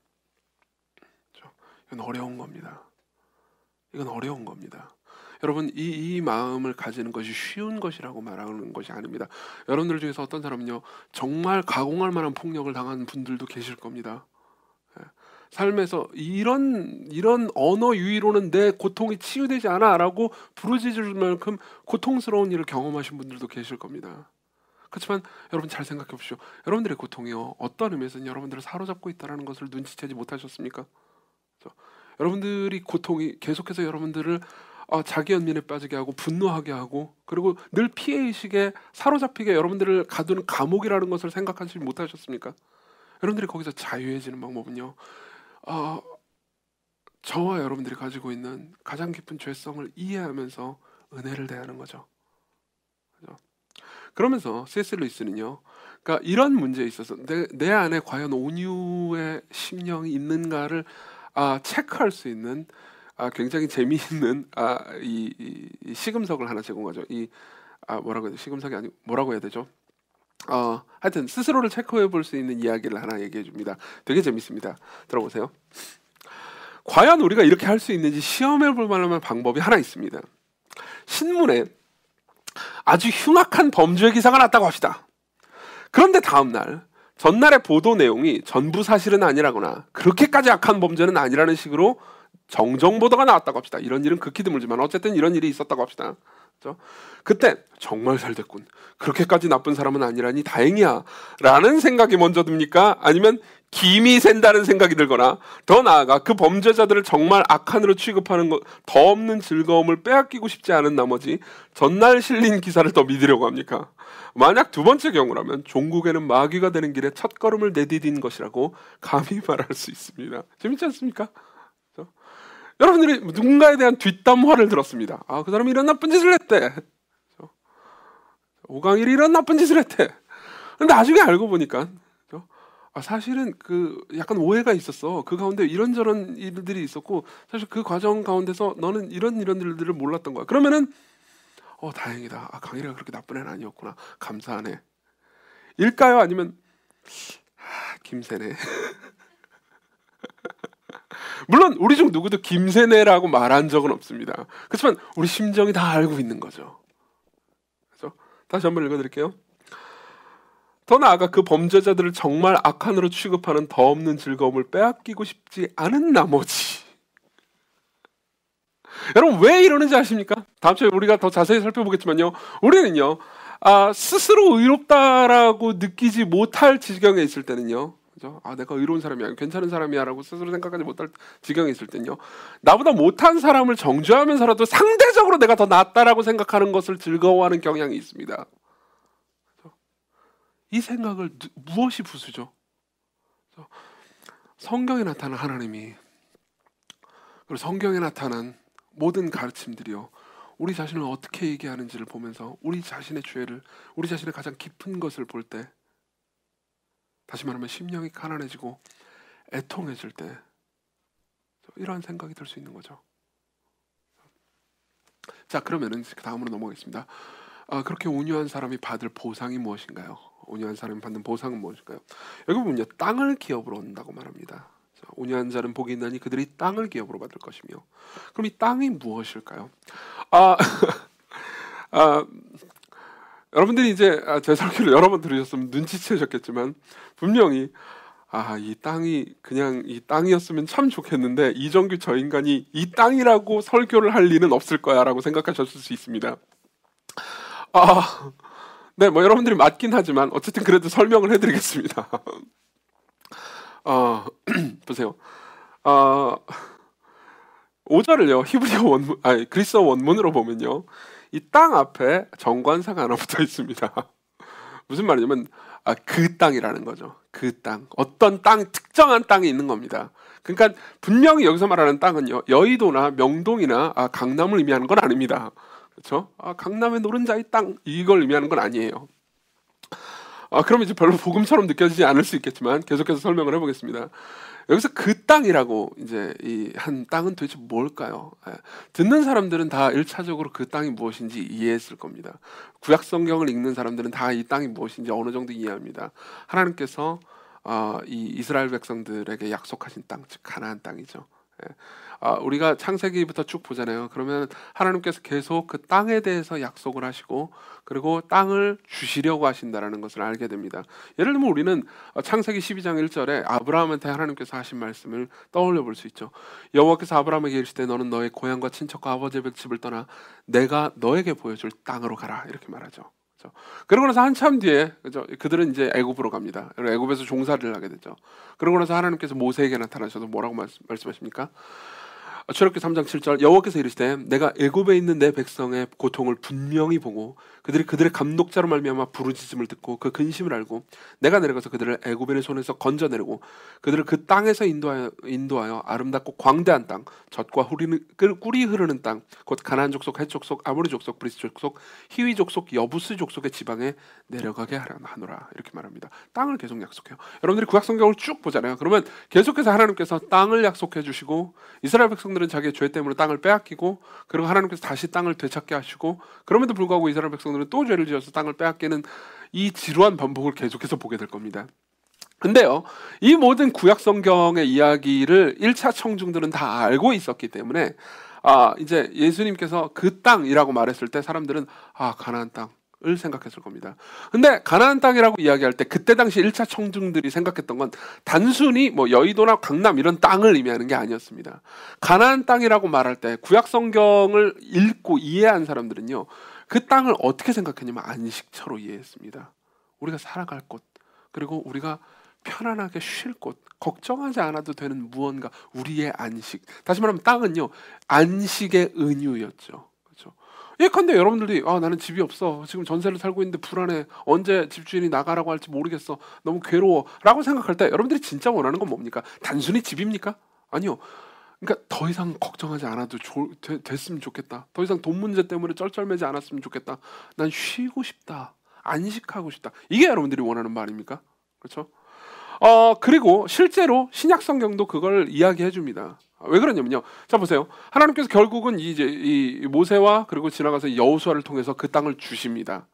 이건 어려운 겁니다. 이건 어려운 겁니다. 여러분 이 마음을 가지는 것이 쉬운 것이라고 말하는 것이 아닙니다. 여러분들 중에서 어떤 사람은요 정말 가공할 만한 폭력을 당한 분들도 계실 겁니다. 삶에서 이런 언어 유희로는 내 고통이 치유되지 않아 라고 부르짖을 만큼 고통스러운 일을 경험하신 분들도 계실 겁니다. 그렇지만 여러분 잘 생각해 보십시오. 여러분들의 고통이요 어떤 의미에서는 여러분들을 사로잡고 있다는 것을 눈치채지 못하셨습니까? 여러분들이 고통이 계속해서 여러분들을 자기 연민에 빠지게 하고 분노하게 하고 그리고 늘 피해의식에 사로잡히게 여러분들을 가두는 감옥이라는 것을 생각하지 못하셨습니까? 여러분들이 거기서 자유해지는 방법은요 저와 여러분들이 가지고 있는 가장 깊은 죄성을 이해하면서 은혜를 대하는 거죠. 그죠? 그러면서 C.S. 루이스는요 그러니까 이런 문제에 있어서 내 안에 과연 온유의 심령이 있는가를 체크할 수 있는 굉장히 재미있는 이 시금석을 하나 제공하죠. 뭐라고 해야 돼? 시금석이 아니고 뭐라고 해야 되죠? 하여튼 스스로를 체크해 볼 수 있는 이야기를 하나 얘기해 줍니다. 되게 재밌습니다. 들어보세요. 과연 우리가 이렇게 할 수 있는지 시험해 볼 만한 방법이 하나 있습니다. 신문에 아주 흉악한 범죄 기사가 났다고 합시다. 그런데 다음날 전날의 보도 내용이 전부 사실은 아니라거나 그렇게까지 악한 범죄는 아니라는 식으로 정정보도가 나왔다고 합시다. 이런 일은 극히 드물지만 어쨌든 이런 일이 있었다고 합시다. 그렇죠? 그때 정말 잘 됐군. 그렇게까지 나쁜 사람은 아니라니 다행이야 라는 생각이 먼저 듭니까? 아니면 김이 샌다는 생각이 들거나 더 나아가 그 범죄자들을 정말 악한으로 취급하는 것 더 없는 즐거움을 빼앗기고 싶지 않은 나머지 전날 실린 기사를 더 믿으려고 합니까? 만약 두 번째 경우라면 종국에는 마귀가 되는 길에 첫걸음을 내디딘 것이라고 감히 말할 수 있습니다. 재밌지 않습니까? 그렇죠? 여러분들이 누군가에 대한 뒷담화를 들었습니다. 그 사람이 이런 나쁜 짓을 했대. 그렇죠? 오강일이 이런 나쁜 짓을 했대. 근데 나중에 알고 보니까 그렇죠? 사실은 그 약간 오해가 있었어. 그 가운데 이런저런 일들이 있었고 사실 그 과정 가운데서 너는 이런 일들을 몰랐던 거야. 그러면은 다행이다. 강일이가 그렇게 나쁜 애는 아니었구나. 감사하네. 일까요? 아니면 김새네. 물론 우리 중 누구도 김새네라고 말한 적은 없습니다. 그렇지만 우리 심정이 다 알고 있는 거죠. 그렇죠? 다시 한번 읽어드릴게요. 더 나아가 그 범죄자들을 정말 악한으로 취급하는 더 없는 즐거움을 빼앗기고 싶지 않은 나머지 여러분 왜 이러는지 아십니까? 다음 주에 우리가 더 자세히 살펴보겠지만요. 우리는요 스스로 의롭다라고 느끼지 못할 지경에 있을 때는요. 그죠? 내가 의로운 사람이야, 괜찮은 사람이야 라고 스스로 생각하지 못할 지경에 있을 때는요. 나보다 못한 사람을 정죄하면서라도 상대적으로 내가 더 낫다라고 생각하는 것을 즐거워하는 경향이 있습니다. 그죠? 이 생각을 무엇이 부수죠? 성경에 나타난 하나님이 그리고 성경에 나타난 모든 가르침들이요 우리 자신을 어떻게 얘기하는지를 보면서 우리 자신의 죄를 우리 자신의 가장 깊은 것을 볼 때 다시 말하면 심령이 가난해지고 애통해질 때 이러한 생각이 들 수 있는 거죠. 자 그러면은 다음으로 넘어가겠습니다. 그렇게 온유한 사람이 받을 보상이 무엇인가요? 온유한 사람이 받는 보상은 무엇일까요? 여기 보면요 땅을 기업으로 얻는다고 말합니다. 온유한 자는 복이 있나니 그들이 땅을 기업으로 받을 것이며 그럼 이 땅이 무엇일까요? 여러분들이 이제 제 설교를 여러 번 들으셨으면 눈치채셨겠지만 분명히 이 땅이 그냥 이 땅이었으면 참 좋겠는데 이정규 저 인간이 이 땅이라고 설교를 할 리는 없을 거야 라고 생각하셨을 수 있습니다. 네, 뭐 여러분들이 맞긴 하지만 어쨌든 그래도 설명을 해드리겠습니다. 보세요. 5절을요 히브리어 원문, 그리스어 원문으로 보면요 이 땅 앞에 정관사가 하나 붙어 있습니다. 무슨 말이냐면 그 땅이라는 거죠. 그 땅, 어떤 땅, 특정한 땅이 있는 겁니다. 그러니까 분명히 여기서 말하는 땅은요, 여의도나 명동이나 강남을 의미하는 건 아닙니다. 그렇죠? 강남의 노른자의 땅, 이걸 의미하는 건 아니에요. 그럼 이제 별로 복음처럼 느껴지지 않을 수 있겠지만 계속해서 설명을 해보겠습니다. 여기서 그 땅이라고 이제 이 한 땅은 도대체 뭘까요? 듣는 사람들은 다 1차적으로 그 땅이 무엇인지 이해했을 겁니다. 구약 성경을 읽는 사람들은 다 이 땅이 무엇인지 어느 정도 이해합니다. 하나님께서 이 이스라엘 백성들에게 약속하신 땅, 즉 가나안 땅이죠. 우리가 창세기부터 쭉 보잖아요. 그러면 하나님께서 계속 그 땅에 대해서 약속을 하시고 그리고 땅을 주시려고 하신다라는 것을 알게 됩니다. 예를 들면 우리는 창세기 12장 1절에 아브라함한테 하나님께서 하신 말씀을 떠올려 볼 수 있죠. 여호와께서 아브라함에게 이르시되 너는 너의 고향과 친척과 아버지의 집을 떠나 내가 너에게 보여줄 땅으로 가라, 이렇게 말하죠. 그렇죠? 그러고 나서 한참 뒤에, 그렇죠? 그들은 이제 애굽으로 갑니다. 애굽에서 종살이를 하게 되죠. 그러고 나서 하나님께서 모세에게 나타나셔서 뭐라고 말씀하십니까? 출애굽기 3장 7절 여호와께서 이르시되 내가 애굽에 있는 내 백성의 고통을 분명히 보고 그들의 감독자로 말미암아 부르짖음을 듣고 그 근심을 알고 내가 내려가서 그들을 애굽인의 손에서 건져내려고 그들을 그 땅에서 인도하여 아름답고 광대한 땅, 젖과 꿀이 흐르는 땅, 곧 가나안 족속, 헷 족속, 아모리 족속, 브리스 족속, 히위 족속, 여부스 족속의 지방에 내려가게 하노라, 이렇게 말합니다. 땅을 계속 약속해요. 여러분들이 구약 성경을 쭉 보잖아요. 그러면 계속해서 하나님께서 땅을 약속해 주시고 이스라엘 백성들은 자기의 죄 때문에 땅을 빼앗기고 그리고 하나님께서 다시 땅을 되찾게 하시고 그럼에도 불구하고 이스라엘 백성들은 또 죄를 지어서 땅을 빼앗기는 이 지루한 반복을 계속해서 보게 될 겁니다. 근데요, 이 모든 구약 성경의 이야기를 1차 청중들은 다 알고 있었기 때문에 이제 예수님께서 그 땅이라고 말했을 때 사람들은 가나안 땅을 생각했을 겁니다. 근데 가나안 땅이라고 이야기할 때 그때 당시 1차 청중들이 생각했던 건 단순히 뭐 여의도나 강남 이런 땅을 의미하는 게 아니었습니다. 가나안 땅이라고 말할 때 구약 성경을 읽고 이해한 사람들은요, 그 땅을 어떻게 생각했냐면 안식처로 이해했습니다. 우리가 살아갈 곳, 그리고 우리가 편안하게 쉴 곳, 걱정하지 않아도 되는 무언가, 우리의 안식. 다시 말하면 땅은요, 안식의 은유였죠. 그렇죠? 예컨대 여러분들이 나는 집이 없어, 지금 전세를 살고 있는데 불안해, 언제 집주인이 나가라고 할지 모르겠어, 너무 괴로워 라고 생각할 때 여러분들이 진짜 원하는 건 뭡니까? 단순히 집입니까? 아니요. 그러니까 더 이상 걱정하지 않아도 됐으면 좋겠다. 더 이상 돈 문제 때문에 쩔쩔매지 않았으면 좋겠다. 난 쉬고 싶다. 안식하고 싶다. 이게 여러분들이 원하는 말입니까? 그렇죠? 그리고 실제로 신약 성경도 그걸 이야기해 줍니다. 왜 그러냐면요. 자, 보세요. 하나님께서 결국은 이제 이 모세와 그리고 지나가서 여호수아를 통해서 그 땅을 주십니다.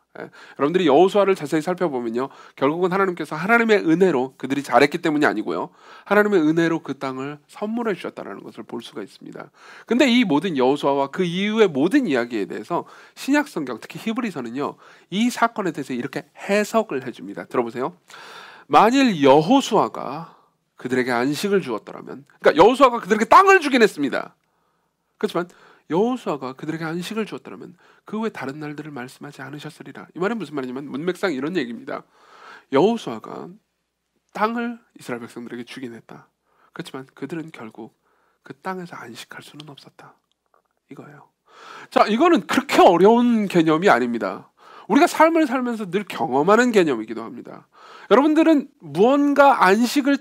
여러분들이 여호수아를 자세히 살펴보면요, 결국은 하나님께서 하나님의 은혜로, 그들이 잘했기 때문이 아니고요, 하나님의 은혜로 그 땅을 선물해 주셨다는 것을 볼 수가 있습니다. 근데 이 모든 여호수아와 그 이후의 모든 이야기에 대해서 신약 성경, 특히 히브리서는요, 이 사건에 대해서 이렇게 해석을 해줍니다. 들어보세요. 만일 여호수아가 그들에게 안식을 주었더라면, 그러니까 여호수아가 그들에게 땅을 주긴 했습니다. 그렇지만 여호수아가 그들에게 안식을 주었더라면 그 외 다른 날들을 말씀하지 않으셨으리라. 이 말은 무슨 말이냐면 문맥상 이런 얘기입니다. 여호수아가 땅을 이스라엘 백성들에게 주긴 했다. 그렇지만 그들은 결국 그 땅에서 안식할 수는 없었다, 이거예요. 자, 이거는 그렇게 어려운 개념이 아닙니다. 우리가 삶을 살면서 늘 경험하는 개념이기도 합니다. 여러분들은 무언가 안식을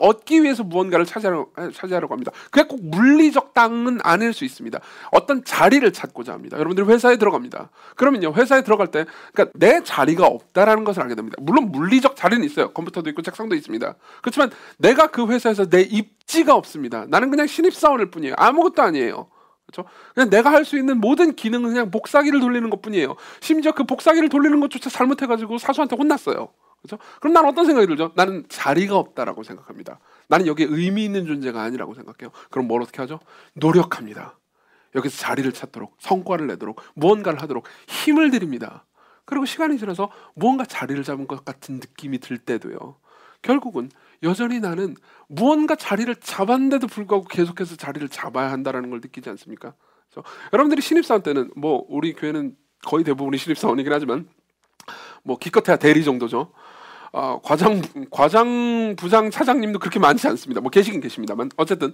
얻기 위해서 무언가를 차지하려고 합니다. 그게 꼭 물리적 땅은 아닐 수 있습니다. 어떤 자리를 찾고자 합니다. 여러분들이 회사에 들어갑니다. 그러면요, 회사에 들어갈 때 그러니까 내 자리가 없다라는 것을 알게 됩니다. 물론 물리적 자리는 있어요. 컴퓨터도 있고 책상도 있습니다. 그렇지만 내가 그 회사에서 내 입지가 없습니다. 나는 그냥 신입사원일 뿐이에요. 아무것도 아니에요. 그렇죠? 그냥 내가 할 수 있는 모든 기능은 그냥 복사기를 돌리는 것뿐이에요. 심지어 그 복사기를 돌리는 것조차 잘못해가지고 사수한테 혼났어요. 그렇죠? 그럼 나는 어떤 생각이 들죠? 나는 자리가 없다라고 생각합니다. 나는 여기에 의미 있는 존재가 아니라고 생각해요. 그럼 뭘 어떻게 하죠? 노력합니다. 여기서 자리를 찾도록, 성과를 내도록, 무언가를 하도록 힘을 들입니다. 그리고 시간이 지나서 무언가 자리를 잡은 것 같은 느낌이 들 때도요, 결국은 여전히 나는 무언가 자리를 잡았는데도 불구하고 계속해서 자리를 잡아야 한다는 걸 느끼지 않습니까? 그래서 여러분들이 신입사원 때는, 뭐 우리 교회는 거의 대부분이 신입사원이긴 하지만 뭐 기껏해야 대리 정도죠. 과장, 부장, 차장님도 그렇게 많지 않습니다. 뭐 계시긴 계십니다만 어쨌든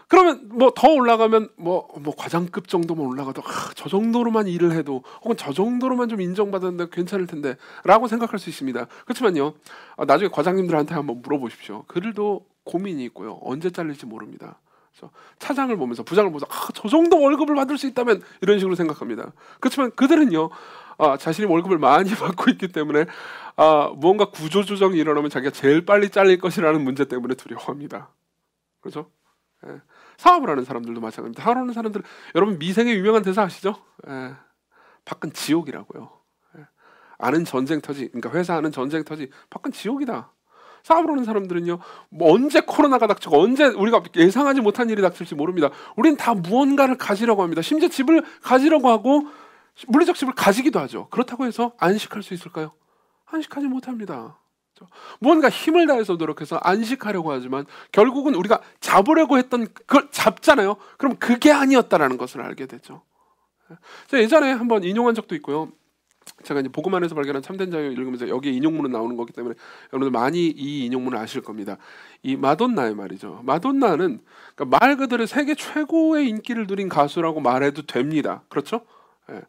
그러면 뭐 더 올라가면 뭐 과장급 정도만 올라가도 저 정도로만 일을 해도 혹은 저 정도로만 좀 인정받았는데 괜찮을 텐데 라고 생각할 수 있습니다. 그렇지만요, 나중에 과장님들한테 한번 물어보십시오. 그들도 고민이 있고요. 언제 잘릴지 모릅니다. 그래서 차장을 보면서, 부장을 보면서 저 정도 월급을 받을 수 있다면 이런 식으로 생각합니다. 그렇지만 그들은요, 자신이 월급을 많이 받고 있기 때문에 무언가 구조조정이 일어나면 자기가 제일 빨리 잘릴 것이라는 문제 때문에 두려워합니다. 그렇죠? 예. 사업을 하는 사람들도 마찬가지입니다. 사업을 하는 사람들, 여러분 미생의 유명한 대사 아시죠? 예. 밖은 지옥이라고요. 예. 아는 전쟁터지, 그러니까 회사 아는 전쟁터지, 밖은 지옥이다. 사업을 하는 사람들은요, 뭐 언제 코로나가 닥치고 언제 우리가 예상하지 못한 일이 닥칠지 모릅니다. 우리는 다 무언가를 가지려고 합니다. 심지어 집을 가지려고 하고 물리적 집을 가지기도 하죠. 그렇다고 해서 안식할 수 있을까요? 안식하지 못합니다. 무언가 힘을 다해서 노력해서 안식하려고 하지만 결국은 우리가 잡으려고 했던 그걸 잡잖아요. 그럼 그게 아니었다라는 것을 알게 되죠. 제가 예전에 한번 인용한 적도 있고요. 제가 이제 복음 안에서 발견한 참된 자유 읽으면서 여기에 인용문은 나오는 거기 때문에 여러분들 많이 이 인용문을 아실 겁니다. 이 마돈나의 말이죠. 마돈나는 그러니까 말 그대로 세계 최고의 인기를 누린 가수라고 말해도 됩니다. 그렇죠? 예.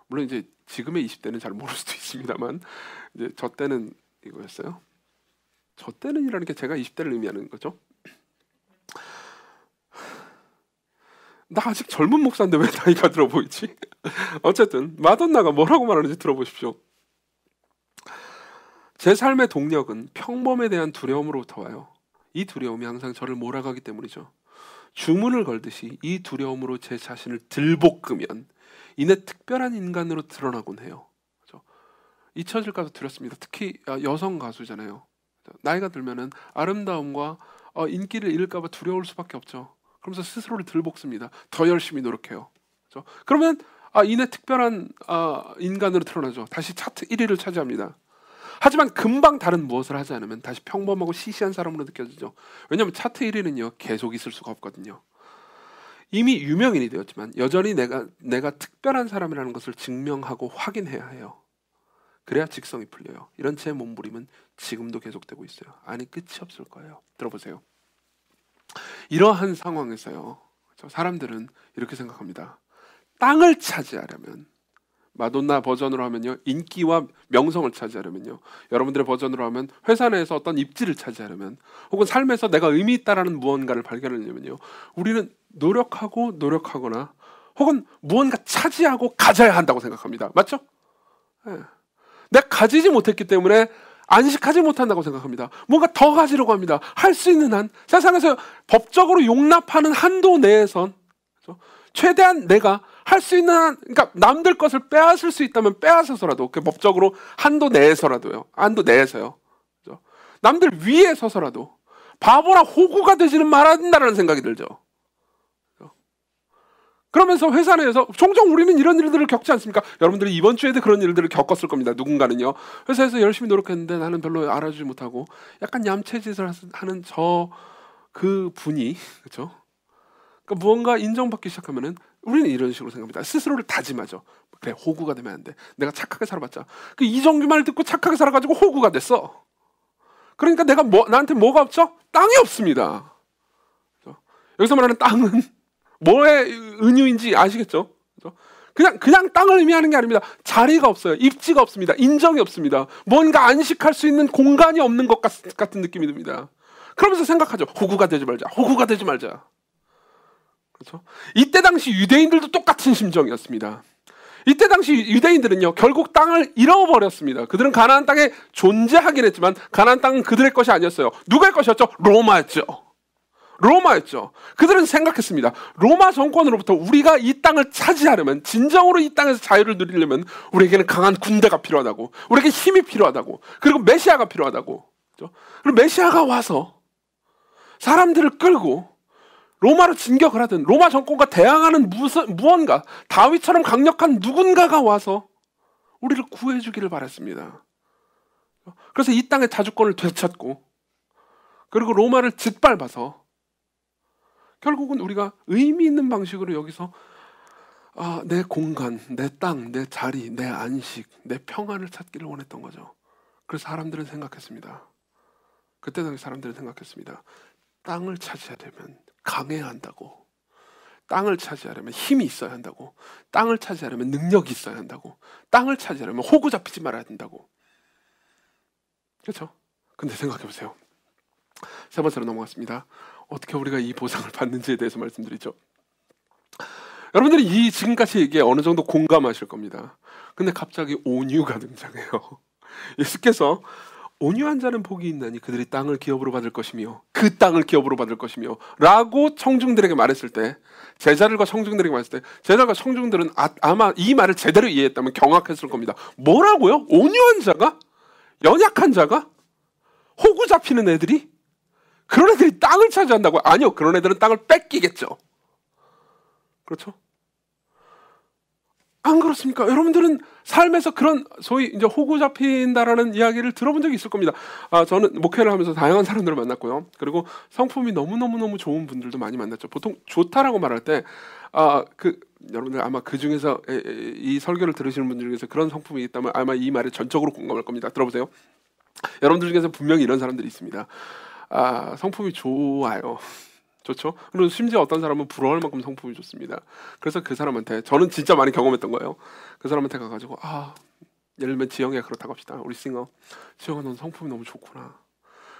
물론 이제 지금의 20대는 잘 모를 수도 있습니다만, 이제 저 때는 이거였어요. 저 때는이라는 게 제가 20대를 의미하는 거죠. 나 아직 젊은 목사인데 왜 나이가 들어 보이지? 어쨌든 마돈나가 뭐라고 말하는지 들어보십시오. 제 삶의 동력은 평범에 대한 두려움으로부터 와요. 이 두려움이 항상 저를 몰아가기 때문이죠. 주문을 걸듯이 이 두려움으로 제 자신을 들볶으면 이내 특별한 인간으로 드러나곤 해요. 그렇죠? 잊혀질까도 두렵습니다. 특히 여성 가수잖아요. 나이가 들면은 아름다움과 인기를 잃을까봐 두려울 수밖에 없죠. 그러면서 스스로를 들볶습니다. 더 열심히 노력해요. 그렇죠? 그러면 이내 특별한 인간으로 드러나죠. 다시 차트 1위를 차지합니다. 하지만 금방 다른 무엇을 하지 않으면 다시 평범하고 시시한 사람으로 느껴지죠. 왜냐하면 차트 1위는요 계속 있을 수가 없거든요. 이미 유명인이 되었지만 여전히 내가 특별한 사람이라는 것을 증명하고 확인해야 해요. 그래야 직성이 풀려요. 이런 제 몸부림은 지금도 계속되고 있어요. 아니 끝이 없을 거예요. 들어보세요. 이러한 상황에서요, 사람들은 이렇게 생각합니다. 땅을 차지하려면, 마돈나 버전으로 하면요, 인기와 명성을 차지하려면요, 여러분들의 버전으로 하면 회사 내에서 어떤 입지를 차지하려면, 혹은 삶에서 내가 의미 있다라는 무언가를 발견하려면요, 우리는 노력하거나 혹은 무언가 차지하고 가져야 한다고 생각합니다. 맞죠? 네. 내가 가지지 못했기 때문에 안식하지 못한다고 생각합니다. 뭔가 더 가지려고 합니다. 할 수 있는 한, 세상에서 법적으로 용납하는 한도 내에선, 그렇죠? 최대한 내가 할 수 있는 한, 그러니까 남들 것을 빼앗을 수 있다면 빼앗아서라도, 그 법적으로 한도 내에서라도요. 한도 내에서요. 그렇죠? 남들 위에 서서라도 바보나 호구가 되지는 말아야 된다는 생각이 들죠. 그러면서 회사 내에서 종종 우리는 이런 일들을 겪지 않습니까? 여러분들이 이번 주에도 그런 일들을 겪었을 겁니다. 누군가는요, 회사에서 열심히 노력했는데 나는 별로 알아주지 못하고 약간 얌체짓을 하는 그 분이, 그렇죠? 그러니까 무언가 인정받기 시작하면은 우리는 이런 식으로 생각합니다. 스스로를 다짐하죠. 그래, 호구가 되면 안 돼. 내가 착하게 살아봤자. 그 이정규 말 듣고 착하게 살아가지고 호구가 됐어. 그러니까 내가 나한테 뭐가 없죠? 땅이 없습니다. 그렇죠? 여기서 말하는 땅은 뭐의 은유인지 아시겠죠? 그냥 땅을 의미하는 게 아닙니다. 자리가 없어요. 입지가 없습니다. 인정이 없습니다. 뭔가 안식할 수 있는 공간이 없는 것 같은 느낌이 듭니다. 그러면서 생각하죠. 호구가 되지 말자. 호구가 되지 말자. 그렇죠? 이때 당시 유대인들도 똑같은 심정이었습니다. 이때 당시 유대인들은요, 결국 땅을 잃어버렸습니다. 그들은 가나안 땅에 존재하긴 했지만 가나안 땅은 그들의 것이 아니었어요. 누구의 것이었죠? 로마였죠. 그들은 생각했습니다. 로마 정권으로부터 우리가 이 땅을 차지하려면, 진정으로 이 땅에서 자유를 누리려면 우리에게는 강한 군대가 필요하다고, 우리에게 힘이 필요하다고, 그리고 메시아가 필요하다고. 그렇죠? 그리고 메시아가 와서 사람들을 끌고 로마로 진격을 하든 로마 정권과 대항하는 무언가, 다윗처럼 강력한 누군가가 와서 우리를 구해주기를 바랐습니다. 그래서 이 땅의 자주권을 되찾고, 그리고 로마를 짓밟아서 결국은 우리가 의미 있는 방식으로 여기서 내 공간, 내 땅, 내 자리, 내 안식, 내 평안을 찾기를 원했던 거죠. 그래서 사람들은 생각했습니다. 그때 당시 사람들은 생각했습니다. 땅을 차지하려면 강해야 한다고. 땅을 차지하려면 힘이 있어야 한다고. 땅을 차지하려면 능력이 있어야 한다고. 땅을 차지하려면 호구 잡히지 말아야 된다고. 그렇죠? 근데 생각해 보세요. 세 번째로 넘어갔습니다. 어떻게 우리가 이 보상을 받는지에 대해서 말씀드리죠. 여러분들이 이 지금까지 얘기에 어느 정도 공감하실 겁니다. 근데 갑자기 온유가 등장해요. 예수께서 온유한 자는 복이 있나니 그들이 땅을 기업으로 받을 것이며 그 땅을 기업으로 받을 것이며 라고 청중들에게 말했을 때, 제자들과 청중들에게 말했을 때, 제자들과 청중들은 아마 이 말을 제대로 이해했다면 경악했을 겁니다. 뭐라고요? 온유한 자가? 연약한 자가? 호구 잡히는 애들이? 그런 애들이 땅을 차지한다고요? 아니요, 그런 애들은 땅을 뺏기겠죠. 그렇죠? 안 그렇습니까? 여러분들은 삶에서 그런 소위 이제 호구 잡힌다라는 이야기를 들어본 적이 있을 겁니다. 저는 목회를 하면서 다양한 사람들을 만났고요. 그리고 성품이 너무 좋은 분들도 많이 만났죠. 보통 좋다라고 말할 때, 여러분들 아마 그 중에서 이 설교를 들으시는 분들 중에서 그런 성품이 있다면 아마 이 말에 전적으로 공감할 겁니다. 들어보세요. 여러분들 중에서 분명히 이런 사람들이 있습니다. 성품이 좋아요. 좋죠? 그리고 심지어 어떤 사람은 부러워할 만큼 성품이 좋습니다. 그래서 그 사람한테, 저는 진짜 많이 경험했던 거예요. 그 사람한테 가가지고 예를 들면 지영이가 그렇다고 합시다. 우리 싱어, 지영아 넌 성품이 너무 좋구나.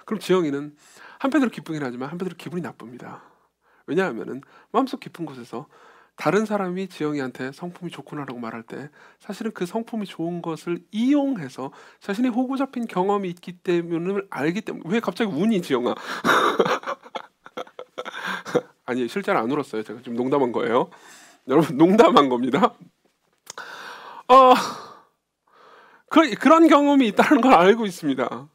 그럼 지영이는 한편으로 기쁘긴 하지만 한편으로 기분이 나쁩니다. 왜냐하면은 마음속 깊은 곳에서 다른 사람이 지영이한테 성품이 좋구나라고 말할 때 사실은 그 성품이 좋은 것을 이용해서 자신이 호구 잡힌 경험이 있기 때문에 알기 때문에. 왜 갑자기 운이 지영아? 아니 실제로 안 울었어요. 제가 지금 농담한 거예요. 여러분 농담한 겁니다. 그런 경험이 있다는 걸 알고 있습니다.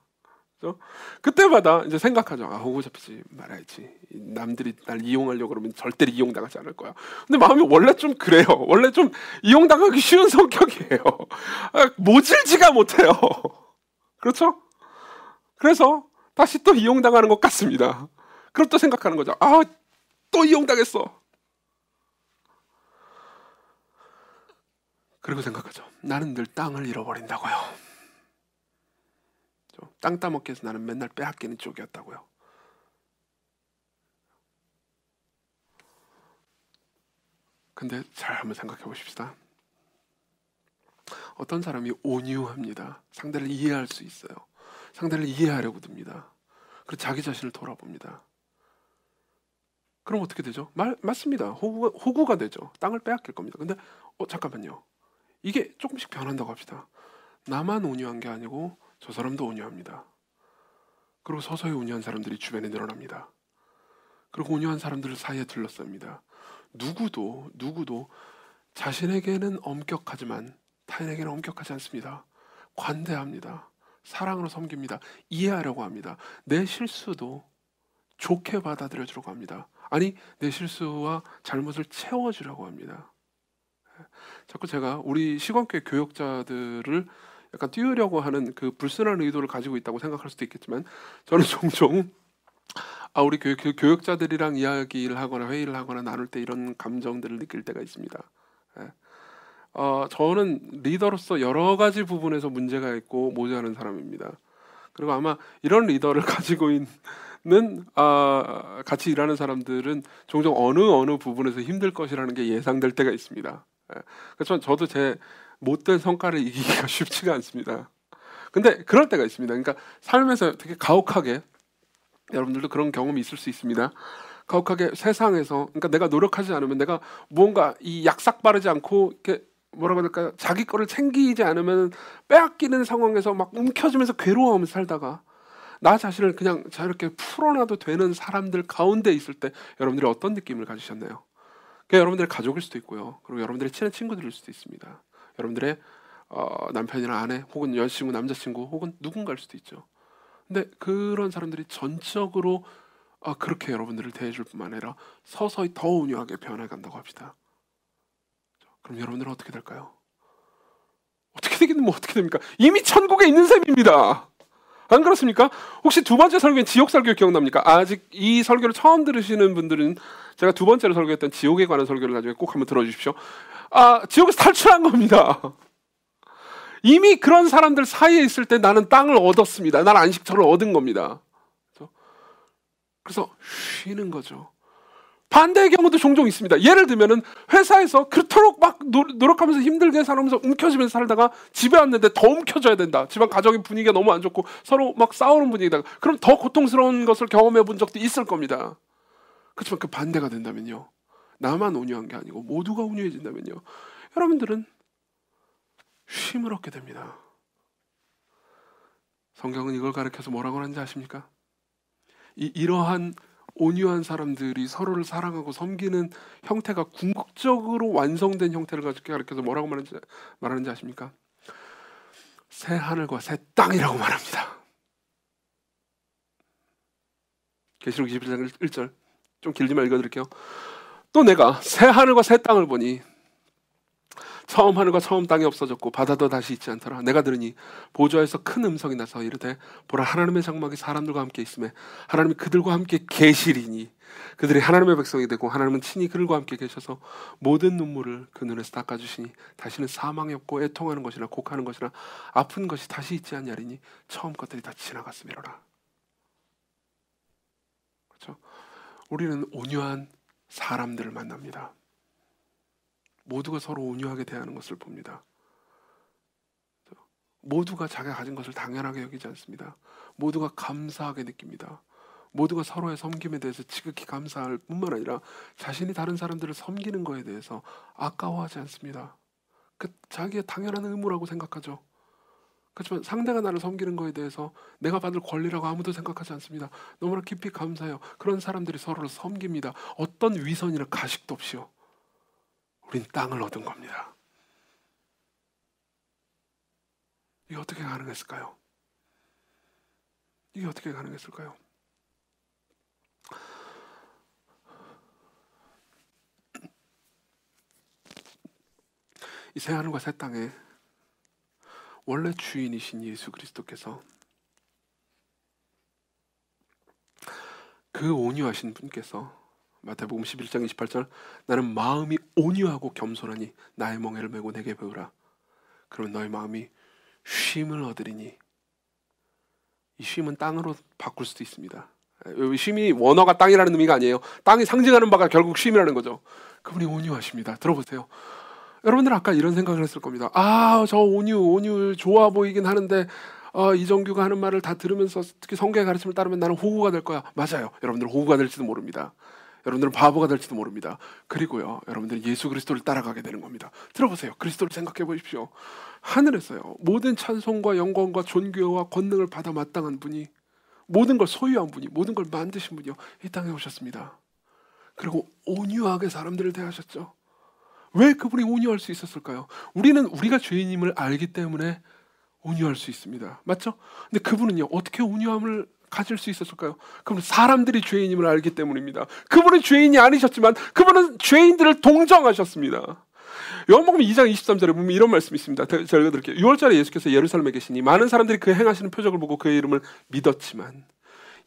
그렇죠? 그때마다 이제 생각하죠. 호구 잡히지 말아야지. 남들이 날 이용하려고 그러면 절대 이용당하지 않을 거야. 근데 마음이 원래 좀 그래요. 원래 좀 이용당하기 쉬운 성격이에요. 모질지가 못해요. 그렇죠? 그래서 다시 또 이용당하는 것 같습니다. 그럼 또 생각하는 거죠. 또 이용당했어. 그리고 생각하죠. 나는 늘 땅을 잃어버린다고요. 땅 따먹기 위해서 나는 맨날 빼앗기는 쪽이었다고요. 근데 잘 한번 생각해 보십시다. 어떤 사람이 온유합니다. 상대를 이해할 수 있어요. 상대를 이해하려고 듭니다. 그리고 자기 자신을 돌아봅니다. 그럼 어떻게 되죠? 맞습니다. 호구가 되죠. 땅을 빼앗길 겁니다. 근데 잠깐만요. 이게 조금씩 변한다고 합시다. 나만 온유한 게 아니고 저 사람도 온유합니다. 그리고 서서히 온유한 사람들이 주변에 늘어납니다. 그리고 온유한 사람들 사이에 둘러쌉니다. 누구도 자신에게는 엄격하지만 타인에게는 엄격하지 않습니다. 관대합니다. 사랑으로 섬깁니다. 이해하려고 합니다. 내 실수도 좋게 받아들여주려고 합니다. 아니, 내 실수와 잘못을 채워주려고 합니다. 자꾸 제가 우리 시건교회 교역자들을 약간 띄우려고 하는 그 불순한 의도를 가지고 있다고 생각할 수도 있겠지만, 저는 종종 우리 교역자들이랑 이야기를 하거나 회의를 하거나 나눌 때 이런 감정들을 느낄 때가 있습니다. 저는 리더로서 여러 가지 부분에서 문제가 있고 모자라는 사람입니다. 그리고 아마 이런 리더를 가지고 있는 같이 일하는 사람들은 종종 어느 부분에서 힘들 것이라는 게 예상될 때가 있습니다. 그래서 저도 제 못된 성과를 이기기가 쉽지가 않습니다. 근데 그럴 때가 있습니다. 그러니까 삶에서 되게 가혹하게, 여러분들도 그런 경험이 있을 수 있습니다. 가혹하게 세상에서, 그러니까 내가 노력하지 않으면, 내가 무언가 이 약삭 바르지 않고 이렇게 뭐라고 해야 될까요? 자기 거를 챙기지 않으면 빼앗기는 상황에서 막 움켜쥐면서 괴로워하면서 살다가 나 자신을 그냥 저렇게 풀어놔도 되는 사람들 가운데 있을 때 여러분들이 어떤 느낌을 가지셨나요? 그게 여러분들의 가족일 수도 있고요. 그리고 여러분들의 친한 친구들일 수도 있습니다. 여러분들의 남편이나 아내 혹은 여자친구, 남자친구 혹은 누군가일 수도 있죠. 근데 그런 사람들이 전적으로 그렇게 여러분들을 대해줄 뿐만 아니라 서서히 더 온유하게 변해간다고 합시다. 그럼 여러분들은 어떻게 될까요? 어떻게 되긴 어떻게 됩니까? 이미 천국에 있는 셈입니다. 안 그렇습니까? 혹시 두 번째 설교인 지옥 설교 기억납니까? 아직 이 설교를 처음 들으시는 분들은 제가 두 번째로 설교했던 지옥에 관한 설교를 나중에 꼭 한번 들어주십시오. 지옥에서 탈출한 겁니다. 이미 그런 사람들 사이에 있을 때 나는 땅을 얻었습니다. 나는 안식처를 얻은 겁니다. 그래서 쉬는 거죠. 반대의 경우도 종종 있습니다. 예를 들면은 회사에서 그토록 막 노력하면서 힘들게 살면서 움켜쥐면서 살다가 집에 왔는데 더 움켜져야 된다. 집안 가정의 분위기가 너무 안 좋고 서로 막 싸우는 분위기다. 그럼 더 고통스러운 것을 경험해 본 적도 있을 겁니다. 그렇지만 그 반대가 된다면요, 나만 온유한 게 아니고 모두가 온유해진다면요, 여러분들은 쉼을 얻게 됩니다. 성경은 이걸 가르쳐서 뭐라고 하는지 아십니까? 이러한 온유한 사람들이 서로를 사랑하고 섬기는 형태가 궁극적으로 완성된 형태를 가르쳐서 뭐라고 말하는지 아십니까? 새 하늘과 새 땅이라고 말합니다. 계시록 21장 1절 좀 길지만 읽어드릴게요. 또 내가 새 하늘과 새 땅을 보니 처음 하늘과 처음 땅이 없어졌고 바다도 다시 있지 않더라. 내가 들으니 보좌에서 큰 음성이 나서 이르되 보라, 하나님의 장막이 사람들과 함께 있음에 하나님이 그들과 함께 계시리니 그들이 하나님의 백성이 되고 하나님은 친히 그들과 함께 계셔서 모든 눈물을 그 눈에서 닦아주시니 다시는 사망이 없고 애통하는 것이나 곡하는 것이나 아픈 것이 다시 있지 않냐리니 처음 것들이 다 지나갔음이로라. 그렇죠? 우리는 온유한 사람들을 만납니다. 모두가 서로 온유하게 대하는 것을 봅니다. 모두가 자기가 가진 것을 당연하게 여기지 않습니다. 모두가 감사하게 느낍니다. 모두가 서로의 섬김에 대해서 지극히 감사할 뿐만 아니라 자신이 다른 사람들을 섬기는 것에 대해서 아까워하지 않습니다. 그 자기의 당연한 의무라고 생각하죠. 그렇지만 상대가 나를 섬기는 것에 대해서 내가 받을 권리라고 아무도 생각하지 않습니다. 너무나 깊이 감사해요. 그런 사람들이 서로를 섬깁니다. 어떤 위선이나 가식도 없이요. 우린 땅을 얻은 겁니다. 이게 어떻게 가능했을까요? 이게 어떻게 가능했을까요? 이 새 하늘과 새 땅에 원래 주인이신 예수 그리스도께서, 그 온유하신 분께서 마태복음 11장 28절 나는 마음이 온유하고 겸손하니 나의 멍에를 메고 내게 배우라. 그러면 너의 마음이 쉼을 얻으리니. 이 쉼은 땅으로 바꿀 수도 있습니다. 쉼이 원어가 땅이라는 의미가 아니에요. 땅이 상징하는 바가 결국 쉼이라는 거죠. 그분이 온유하십니다. 들어보세요. 여러분들 아까 이런 생각을 했을 겁니다. 저 온유 좋아 보이긴 하는데 이정규가 하는 말을 다 들으면서 특히 성경의 가르침을 따르면 나는 호구가 될 거야. 맞아요. 여러분들은 호구가 될지도 모릅니다. 여러분들은 바보가 될지도 모릅니다. 그리고요, 여러분들은 예수 그리스도를 따라가게 되는 겁니다. 들어보세요. 그리스도를 생각해 보십시오. 하늘에서요, 모든 찬송과 영광과 존귀와 권능을 받아 마땅한 분이, 모든 걸 소유한 분이, 모든 걸 만드신 분이요, 이 땅에 오셨습니다. 그리고 온유하게 사람들을 대하셨죠. 왜 그분이 온유할 수 있었을까요? 우리는 우리가 죄인임을 알기 때문에 온유할 수 있습니다. 맞죠? 근데 그분은요, 어떻게 온유함을 가질 수 있었을까요? 그분은 사람들이 죄인임을 알기 때문입니다. 그분은 죄인이 아니셨지만 그분은 죄인들을 동정하셨습니다. 요한복음 2장 23절에 보면 이런 말씀이 있습니다. 제가 읽어드릴게요. 6월절에 예수께서 예루살렘에 계시니 많은 사람들이 그 행하시는 표적을 보고 그의 이름을 믿었지만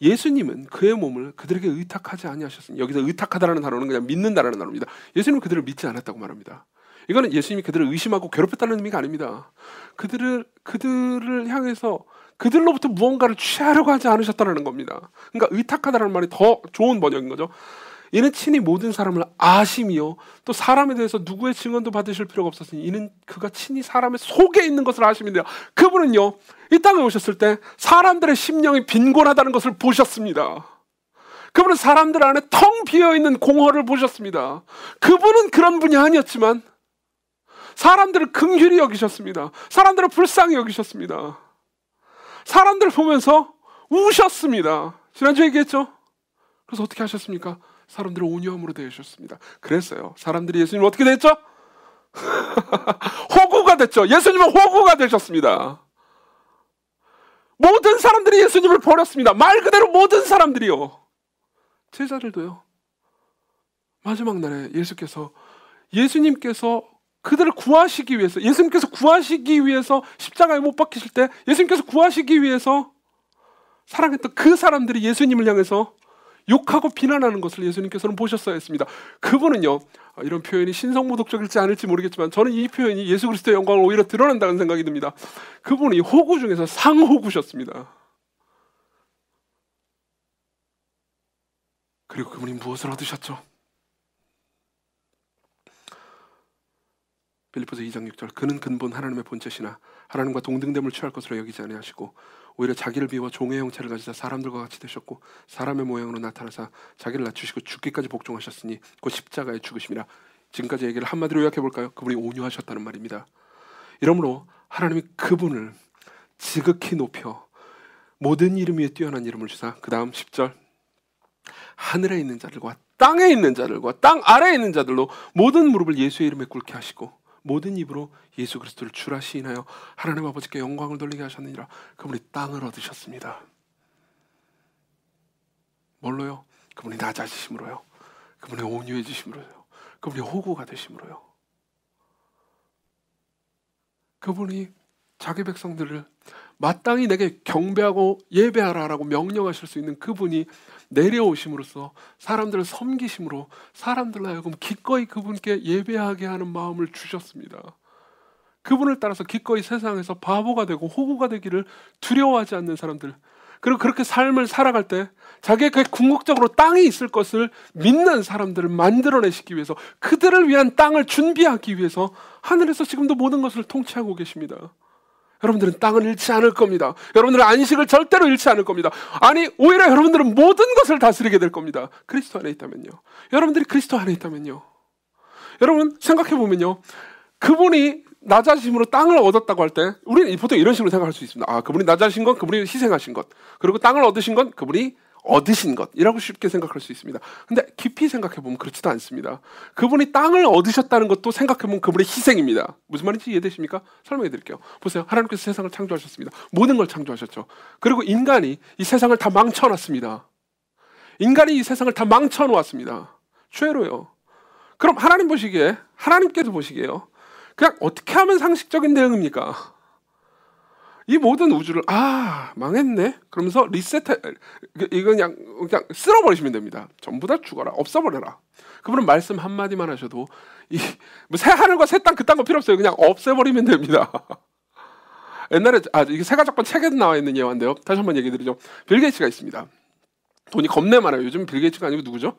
예수님은 그의 몸을 그들에게 의탁하지 아니하셨으니, 여기서 의탁하다라는 단어는 그냥 믿는다라는 단어입니다. 예수님은 그들을 믿지 않았다고 말합니다. 이거는 예수님이 그들을 의심하고 괴롭혔다는 의미가 아닙니다. 그들을 향해서 그들로부터 무언가를 취하려고 하지 않으셨다는 겁니다. 그러니까 의탁하다라는 말이 더 좋은 번역인 거죠. 이는 친히 모든 사람을 아심이요, 또 사람에 대해서 누구의 증언도 받으실 필요가 없었으니 이는 그가 친히 사람의 속에 있는 것을 아심인데요. 그분은요, 이 땅에 오셨을 때 사람들의 심령이 빈곤하다는 것을 보셨습니다. 그분은 사람들 안에 텅 비어있는 공허를 보셨습니다. 그분은 그런 분이 아니었지만 사람들을 긍휼히 여기셨습니다. 사람들을 불쌍히 여기셨습니다. 사람들을 보면서 우셨습니다. 지난주에 얘기했죠? 그래서 어떻게 하셨습니까? 사람들을 온유함으로 대하셨습니다. 그랬어요. 사람들이 예수님을 어떻게 됐죠? 호구가 됐죠. 예수님은 호구가 되셨습니다. 모든 사람들이 예수님을 버렸습니다. 말 그대로 모든 사람들이요. 제자들도요. 마지막 날에 예수님께서 그들을 구하시기 위해서, 예수님께서 구하시기 위해서 십자가에 못 박히실 때 예수님께서 구하시기 위해서 사랑했던 그 사람들이 예수님을 향해서 욕하고 비난하는 것을 예수님께서는 보셨어야 했습니다. 그분은요, 이런 표현이 신성모독적일지 않을지 모르겠지만 저는 이 표현이 예수 그리스도의 영광을 오히려 드러낸다는 생각이 듭니다. 그분이 호구 중에서 상호구셨습니다. 그리고 그분이 무엇을 얻으셨죠? 빌립보서 2장 6절, 그는 근본 하나님의 본체시나 하나님과 동등됨을 취할 것으로 여기지 아니하시고 오히려 자기를 비워 종의 형체를 가지사 사람들과 같이 되셨고 사람의 모양으로 나타나사 자기를 낮추시고 죽기까지 복종하셨으니 곧 십자가에 죽으심이라. 지금까지 얘기를 한마디로 요약해 볼까요? 그분이 온유하셨다는 말입니다. 이러므로 하나님이 그분을 지극히 높여 모든 이름 위에 뛰어난 이름을 주사, 그 다음 10절, 하늘에 있는 자들과 땅에 있는 자들과 땅 아래에 있는 자들로 모든 무릎을 예수의 이름에 꿇게 하시고 모든 입으로 예수 그리스도를 주라 시인하여 하나님 아버지께 영광을 돌리게 하셨느니라. 그분이 땅을 얻으셨습니다. 뭘로요? 그분이 낮아지심으로요. 그분이 온유해지심으로요. 그분이 호구가 되심으로요. 그분이 자기 백성들을 마땅히 내게 경배하고 예배하라라고 명령하실 수 있는 그분이 내려오심으로써 사람들을 섬기심으로 사람들로 하여금 기꺼이 그분께 예배하게 하는 마음을 주셨습니다. 그분을 따라서 기꺼이 세상에서 바보가 되고 호구가 되기를 두려워하지 않는 사람들, 그리고 그렇게 삶을 살아갈 때 자기에게 궁극적으로 땅이 있을 것을 믿는 사람들을 만들어내시기 위해서, 그들을 위한 땅을 준비하기 위해서 하늘에서 지금도 모든 것을 통치하고 계십니다. 여러분들은 땅을 잃지 않을 겁니다. 여러분들은 안식을 절대로 잃지 않을 겁니다. 아니, 오히려 여러분들은 모든 것을 다스리게 될 겁니다. 그리스도 안에 있다면요. 여러분들이 그리스도 안에 있다면요. 여러분 생각해 보면요, 그분이 낮아지심으로 땅을 얻었다고 할 때 우리는 보통 이런 식으로 생각할 수 있습니다. 아, 그분이 낮아진 건 그분이 희생하신 것, 그리고 땅을 얻으신 건 그분이 얻으신 것이라고 쉽게 생각할 수 있습니다. 근데 깊이 생각해 보면 그렇지도 않습니다. 그분이 땅을 얻으셨다는 것도 생각해 보면 그분의 희생입니다. 무슨 말인지 이해되십니까? 설명해 드릴게요. 보세요. 하나님께서 세상을 창조하셨습니다. 모든 걸 창조하셨죠. 그리고 인간이 이 세상을 다 망쳐놨습니다. 인간이 이 세상을 다 망쳐놓았습니다. 죄로요. 그럼 하나님 보시기에, 하나님께서 보시기에요, 그냥 어떻게 하면 상식적인 대응입니까? 이 모든 우주를 망했네 그러면서 리셋해, 이거 그냥 쓸어버리시면 됩니다. 전부 다 죽어라, 없애버려라. 그분은 말씀 한마디만 하셔도 새 하늘과 새 땅 그딴 거 필요 없어요. 그냥 없애버리면 됩니다. 옛날에 이게 세가족권 책에도 나와 있는 예화인데요, 다시 한번 얘기 드리죠. 빌 게이츠가 있습니다. 돈이 겁내 많아요. 요즘 빌 게이츠가 아니고 누구죠?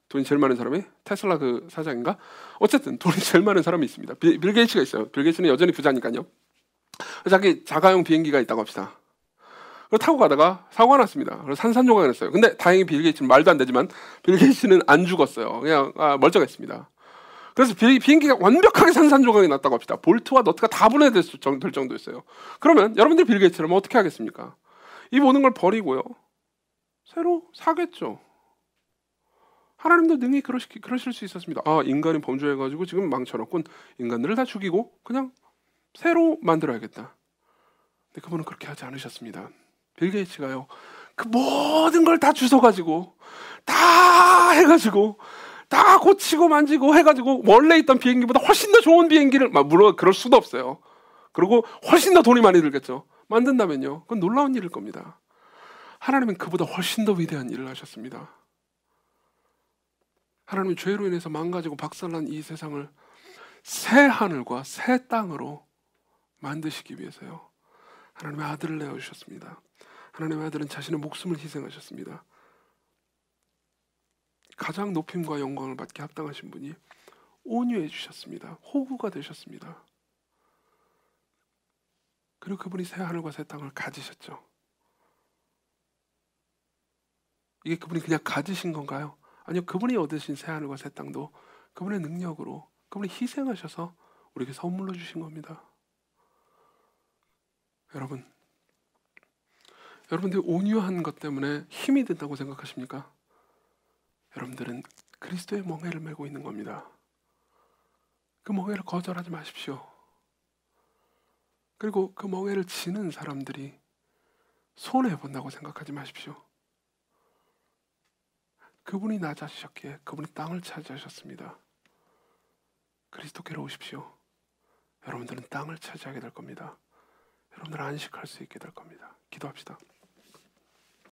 돈이 제일 많은 사람이 테슬라 그 사장인가? 어쨌든 돈이 제일 많은 사람이 있습니다. 빌 게이츠가 있어요. 빌 게이츠는 여전히 부자니까요. 자기 자가용 비행기가 있다고 합시다. 그걸 타고 가다가 사고가 났습니다. 그래서 산산조각이 났어요. 근데 다행히 빌 게이츠는 말도 안 되지만 빌 게이츠는 안 죽었어요. 그냥 멀쩡했습니다. 그래서 비행기가 완벽하게 산산조각이 났다고 합시다. 볼트와 너트가 다 분해될 정도였어요. 그러면 여러분들 빌 게이츠라면 어떻게 하겠습니까? 이 모든 걸 버리고요, 새로 사겠죠. 하나님도 능히 그러실 수 있었습니다. 인간이 범죄해가지고 지금 망쳐놨군. 인간들을 다 죽이고 그냥 새로 만들어야겠다. 근데 그분은 그렇게 하지 않으셨습니다. 빌 게이츠가요, 그 모든 걸 다 주워가지고 다 해가지고 다 고치고 만지고 해가지고 원래 있던 비행기보다 훨씬 더 좋은 비행기를, 물론 그럴 수도 없어요. 그리고 훨씬 더 돈이 많이 들겠죠. 만든다면요, 그건 놀라운 일일 겁니다. 하나님은 그보다 훨씬 더 위대한 일을 하셨습니다. 하나님은 죄로 인해서 망가지고 박살난 이 세상을 새 하늘과 새 땅으로 만드시기 위해서요, 하나님의 아들을 내어주셨습니다. 하나님의 아들은 자신의 목숨을 희생하셨습니다. 가장 높임과 영광을 받게 합당하신 분이 온유해 주셨습니다. 호구가 되셨습니다. 그리고 그분이 새 하늘과 새 땅을 가지셨죠. 이게 그분이 그냥 가지신 건가요? 아니요, 그분이 얻으신 새 하늘과 새 땅도 그분의 능력으로, 그분이 희생하셔서 우리에게 선물로 주신 겁니다. 여러분들 온유한 것 때문에 힘이 된다고 생각하십니까? 여러분들은 그리스도의 멍에를 메고 있는 겁니다. 그 멍에를 거절하지 마십시오. 그리고 그 멍에를 지는 사람들이 손해본다고 생각하지 마십시오. 그분이 낮아지셨기에 그분이 땅을 차지하셨습니다. 그리스도께로 오십시오. 여러분들은 땅을 차지하게 될 겁니다. 여러분들은 안식할 수 있게 될 겁니다. 기도합시다.